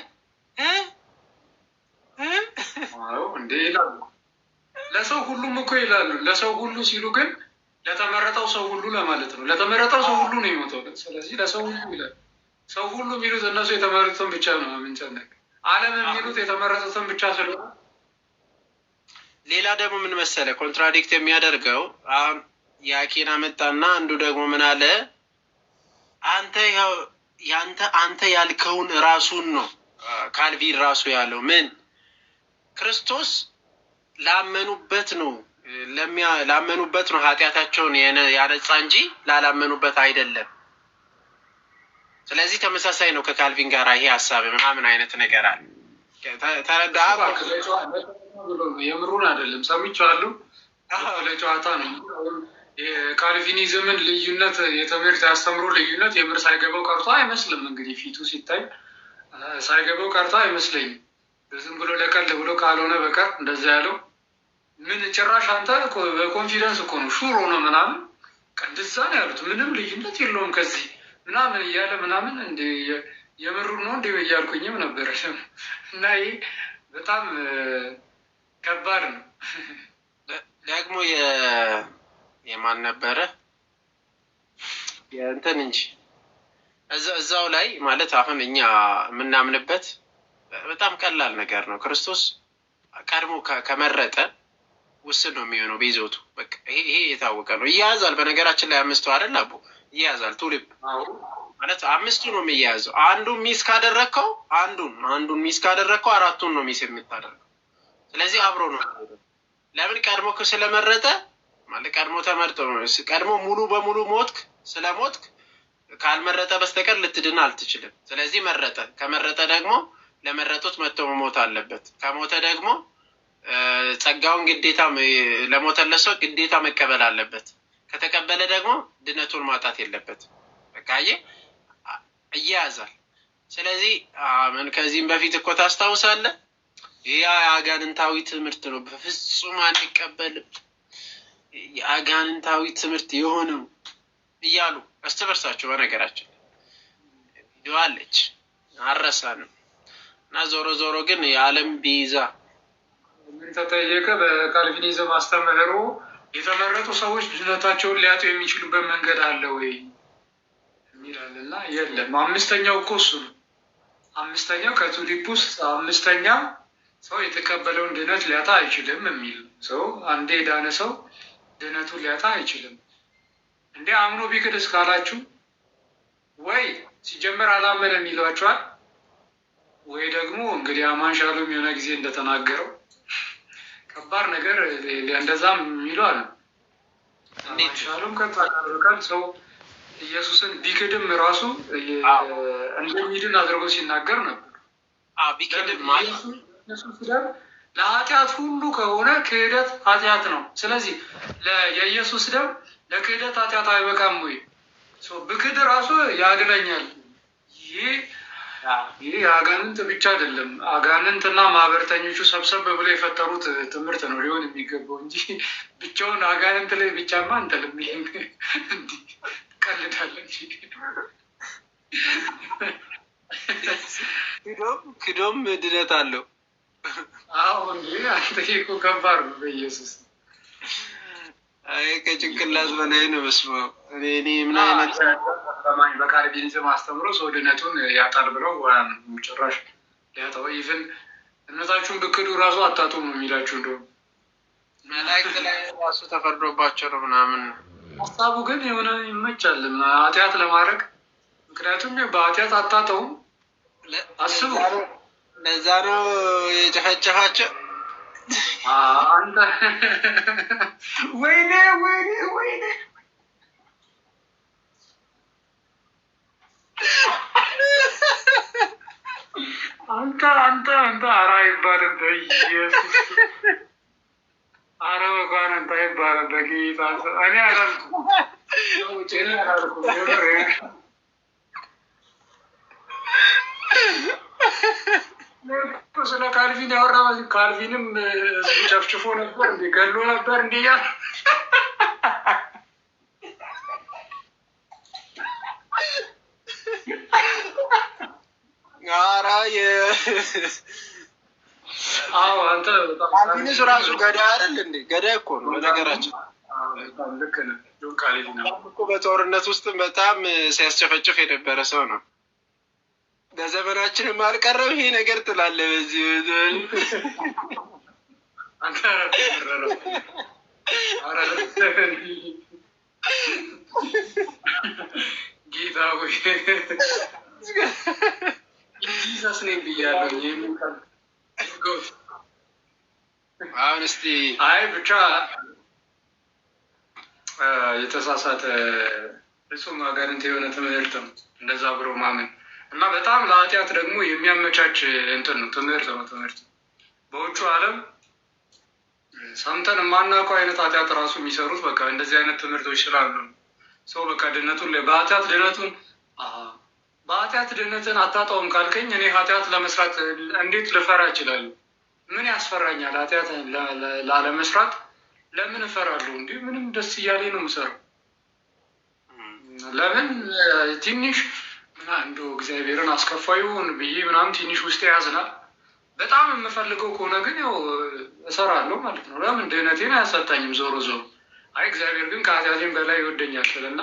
አዎ እንዴ ይላሉ። ለሰው ሁሉም እኮ ይላሉ። ለሰው ሁሉ ሲሉ ግን ለተመረጠው ሰው ሁሉ ለማለት ነው። ለተመረጠው ሰው ሁሉ ነው የሚሞተው። ስለዚህ ለሰው ሁሉ ይላል። ሰው ሁሉ የሚሉት እነሱ የተመረጡትን ብቻ ነው። ምንጨነቅ ዓለም የሚሉት የተመረጡትን ብቻ ስለሆነ ሌላ ደግሞ ምን መሰለ ኮንትራዲክት የሚያደርገው አሁን ያኪን አመጣና አንዱ ደግሞ ምን አለ አንተ ያልከውን ራሱን ነው ካልቪን ራሱ ያለው ምን ክርስቶስ ላመኑበት ነው ኃጢአታቸውን ያነጻ እንጂ ላላመኑበት አይደለም። ስለዚህ ተመሳሳይ ነው ከካልቪን ጋር ይሄ ሐሳብ ምናምን አይነት ነገር አለ። ተረዳ? የምሩን አይደለም ሰምቻለሁ። ለጨዋታ ነው። የካልቪኒዝምን ልዩነት የትምህርት ያስተምሮ ልዩነት የምር ሳይገባው ቀርቶ አይመስልም። እንግዲህ ፊቱ ሲታይ ሳይገባው ቀርቶ አይመስለኝም። ዝም ብሎ ለቀልድ ብሎ ካልሆነ በቀር እንደዛ ያለው ምን ጭራሽ አንተ በኮንፊደንስ እኮ ነው ሹር ሆኖ ምናምን እንደዛ ነው ያሉት። ምንም ልዩነት የለውም ከዚህ ምናምን እያለ ምናምን እንደ የምሩ ነው እንደ እያልኩኝም ነበረ እና ይሄ በጣም ከባድ ነው። ደግሞ የማን ነበረ የእንትን እንጂ እዛው ላይ ማለት አሁን እኛ የምናምንበት በጣም ቀላል ነገር ነው። ክርስቶስ ቀድሞ ከመረጠ ውስን ነው የሚሆነው ቤዞቱ። በቃ ይሄ የታወቀ ነው። ይያዛል። በነገራችን ላይ አምስቱ አይደል አቦ ይያዛል። ቱሊፕ ማለት አምስቱ ነው የሚያያዘው። አንዱን ሚስ ካደረከው አንዱን ሚስ ካደረከው አራቱን ነው ሚስ የምታደርገው። ስለዚህ አብሮ ነው። ለምን ቀድሞ ስለመረጠ ማለት ቀድሞ ተመርጦ ነው። ቀድሞ ሙሉ በሙሉ ስለሞትክ ካልመረጠ በስተቀር ልትድን አልትችልም። ስለዚህ መረጠ። ከመረጠ ደግሞ ለመረጡት መጥቶ መሞት አለበት። ከሞተ ደግሞ ጸጋውን ግዴታ ለሞተለት ሰው ግዴታ መቀበል አለበት። ከተቀበለ ደግሞ ድነቱን ማጣት የለበት። በቃ ይያዛል። ስለዚህ ከዚህም በፊት እኮ ታስታውሳለህ ያ አጋንንታዊ ትምህርት ነው በፍጹም አንቀበልም የአጋንንታዊ ትምህርት የሆነው እያሉ አስተበርሳቸው በነገራችን ይዋለች አረሳንም እና ዞሮ ግን የዓለም ቢዛ ምን ተጠየቀ በካልቪኒዝም አስተምህሮ የተመረጡ ሰዎች ድነታቸውን ሊያጡ የሚችሉበት መንገድ አለ ወይ የሚላልና የለም። አምስተኛው እኮ እሱ ነው። አምስተኛው ከቱሊፕ ውስጥ አምስተኛ ሰው የተቀበለውን ድነት ሊያጣ አይችልም የሚል ሰው አንዴ ዳነ ሰው ድነቱን ሊያጣ አይችልም። እንዴ አምኖ ቢክድስ ካላችሁ ወይ ሲጀመር አላመነም ይሏቸዋል፣ ወይ ደግሞ እንግዲህ አማን ሻሎም የሆነ ጊዜ እንደተናገረው ከባድ ነገር እንደዛም የሚሉ አሉ። አማን ሻሎም ከታቀርበቃል ሰው ኢየሱስን ቢክድም ራሱ እንደሚድን አድርጎ ሲናገር ነበር። ቢክድም ማለት ኢየሱስ ለኃጢአት ሁሉ ከሆነ ክህደት ኃጢአት ነው። ስለዚህ የኢየሱስ ደም ለክህደት ኃጢአት አይበቃም ወይ? ብክድ ራሱ ያድነኛል። ይህ አጋንንት ብቻ አይደለም። አጋንንትና ማህበርተኞቹ ሰብሰብ ብሎ የፈጠሩት ትምህርት ነው ሊሆን የሚገባው እንጂ ብቻውን አጋንንት ላይ ብቻማ አንጠልም። እንዲህ ቀልዳለን። ክዶም ድነት አለው። አሁን አንተ እኮ ከባድ ነው በኢየሱስ ከጭንቅላት በላይ ነው። መስማ እኔ ምን አይነት ሰማኝ በካልቪኒዝም አስተምሮ ሰው ድነቱን ያጣል ብለው ጭራሽ ሊያጣው ኢቭን እነታችሁን ብክዱ ራሱ አታጡም ነው የሚላችሁ። እንደውም መላእክት ላይ ራሱ ተፈርዶባቸው ነው ምናምን። ሀሳቡ ግን የሆነ ይመቻል ኃጢአት ለማድረግ። ምክንያቱም በኃጢአት አታጠውም። አስቡ። ለዛ ነው የጨፈጨፋቸው። አንተ ወይኔ አንተ ኧረ አይባልም በኢየሱስ ኧረ በኳን አንተ አይባልም በጌታ እኔ አላልኩም። ስለ ካልቪን ያወራ ካልቪንም ጨፍጭፎ ነበር ገሎ ነበር እንዲያል ኧረ አዎ አንተ በጣም ካልቪኒስ ራሱ ገዳይ አይደል እንዴ? ገዳይ እኮ ነው በነገራችን። ልክ ነህ። ጆን ካልቪን እኮ በጦርነት ውስጥ በጣም ሲያስጨፈጭፍ የነበረ ሰው ነው። በዘመናችንም አልቀረም ይሄ ነገር ትላለህ። በዚህ አንተ ጌታ ሆይ ጂሰስ ነኝ ብያለሁ። አሁን እስቲ አይ ብቻ የተሳሳተ ፍጹም አጋንንት የሆነ ትምህርት ነው እንደዛ ብሎ ማመን እና በጣም ለኃጢአት ደግሞ የሚያመቻች እንትን ነው ትምህርት ነው። ትምህርት በውጩ ዓለም ሰምተን የማናውቀው አይነት ኃጢአት ራሱ የሚሰሩት በቃ እንደዚህ አይነት ትምህርቶች ስላሉ ሰው በቃ ድነቱን በኃጢአት ድነትን አታጣውም ካልከኝ እኔ ኃጢአት ለመስራት እንዴት ልፈራ እችላለሁ? ምን ያስፈራኛል? ኃጢአት ላለመስራት ለምን እፈራለሁ? እንዲህ ምንም ደስ እያለኝ ነው የምሰራው። ለምን ትንሽ እንዶ እግዚአብሔርን አስከፋዩን ብዬ ምናምን ትንሽ ውስጥ ያዝናል። በጣም የምፈልገው ከሆነ ግን ያው እሰራለሁ ማለት ነው። ለምን ድህነቴን አያሳጣኝም ዞሮ ዞሮ። አይ እግዚአብሔር ግን ከኃጢአቴን በላይ ይወደኛል ስልና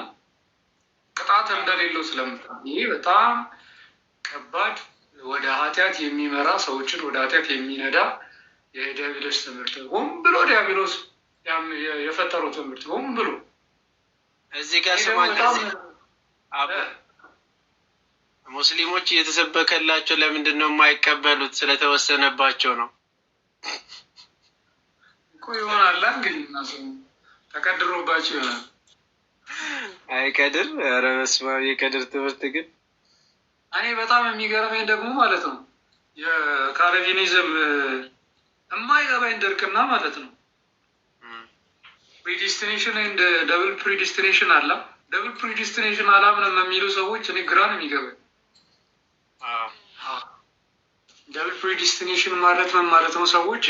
ቅጣት እንደሌለው ስለምታ ይሄ በጣም ከባድ ወደ ኃጢአት የሚመራ ሰዎችን ወደ ኃጢአት የሚነዳ የዲያብሎስ ትምህርት ሆን ብሎ ዲያብሎስ የፈጠረው ትምህርት ሆን ብሎ እዚህ ጋር ስማኝ ሙስሊሞች እየተሰበከላቸው ለምንድን ነው የማይቀበሉት? ስለተወሰነባቸው ነው እኮ ይሆናል እንግዲህ ተቀድሮባቸው ይሆናል። አይቀድር ኧረ በስመ አብ የቀድር ትምህርት ግን እኔ በጣም የሚገርመኝ ደግሞ ማለት ነው የካልቪኒዝም የማይገባኝ ድርቅና ማለት ነው ፕሪዲስቲኔሽን እንደ ደብል ፕሪዲስቲኔሽን አላ ደብል ፕሪዲስቲኔሽን አላምንም የሚሉ ሰዎች እኔ ግራ ነው የሚገባኝ። ደብል ፕሪዲስቲኔሽን ማለት ምን ማለት ነው? ሰዎች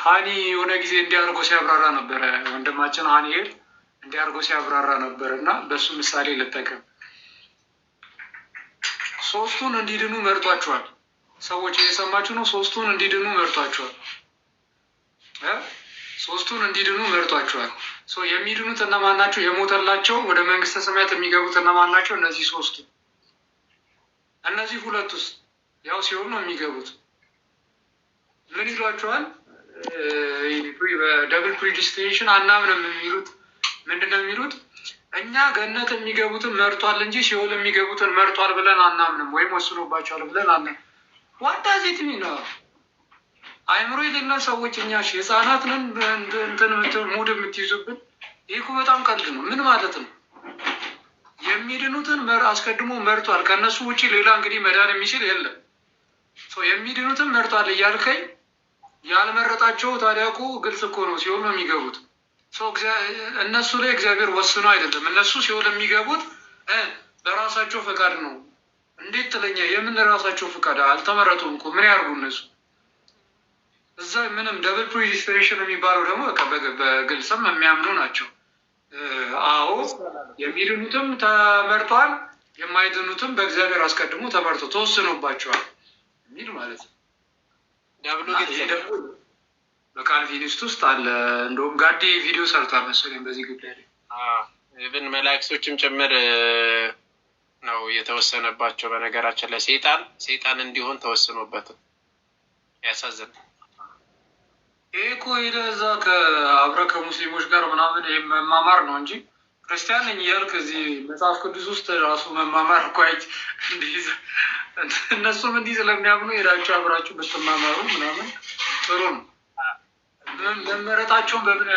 ሀኒ የሆነ ጊዜ እንዲያርጎ ሲያብራራ ነበረ ወንድማችን ሀኒኤል እንዲያርጎ ሲያብራራ ነበር እና በሱ ምሳሌ ልጠቀም። ሶስቱን እንዲድኑ መርጧቸዋል። ሰዎች እየሰማችሁ ነው? ሶስቱን እንዲድኑ መርጧቸዋል። ሶስቱን እንዲድኑ መርጧቸዋል። የሚድኑት እነማን ናቸው? የሞተላቸው ወደ መንግስተ ሰማያት የሚገቡት እነማን ናቸው? እነዚህ ሶስቱ። እነዚህ ሁለቱስ ያው ሲሆን ነው የሚገቡት። ምን ይሏቸዋል? በደብል ፕሪዲስቲኔሽን አናምንም የሚሉት ምንድን ነው የሚሉት? እኛ ገነት የሚገቡትን መርጧል እንጂ ሲኦል የሚገቡትን መርጧል ብለን አናምንም፣ ወይም ወስኖባቸዋል ብለን አናምንም። ዋታ ዜት ነው አይምሮ የሌላ ሰዎች እኛ ህጻናት ነን እንትን ሙድ የምትይዙብን። ይህ እኮ በጣም ቀልድ ነው። ምን ማለት ነው? የሚድኑትን አስቀድሞ መርጧል። ከእነሱ ውጭ ሌላ እንግዲህ መዳን የሚችል የለም። የሚድኑትን መርጧል እያልከኝ ያልመረጣቸው ታዲያ እኮ ግልጽ እኮ ነው፣ ሲኦል ነው የሚገቡት። እነሱ ላይ እግዚአብሔር ወስኖ አይደለም። እነሱ ሲኦል የሚገቡት በራሳቸው ፈቃድ ነው። እንዴት ትለኛ? የምን ራሳቸው ፈቃድ? አልተመረጡም እኮ ምን ያርጉ እነሱ? እዛ ምንም ደብል ፕሪዲስቲኔሽን የሚባለው ደግሞ በግልጽም የሚያምኑ ናቸው። አዎ የሚድኑትም ተመርጧል፣ የማይድኑትም በእግዚአብሔር አስቀድሞ ተመርጦ ተወስኖባቸዋል የሚል ማለት ነው። ደግሞ በካልቪኒስት ውስጥ አለ። እንደውም ጋዴ ቪዲዮ ሰርቷል መሰለኝ በዚህ ጉዳይ ላይ። ኢቭን መላእክቶችም ጭምር ነው የተወሰነባቸው። በነገራችን ላይ ሴጣን እንዲሆን ተወስኖበት ያሳዝናል። ይህ እኮ ሄደ እዛ ከአብረህ ከሙስሊሞች ጋር ምናምን መማማር ነው እንጂ ክርስቲያን ነኝ እያልክ እዚህ መጽሐፍ ቅዱስ ውስጥ ራሱ መማማር እኮ እነሱም እንዲህ ስለሚያምኑ ሄዳችሁ አብራችሁ ብትማማሩ ምናምን ጥሩ ነው። መመረጣቸውን በምን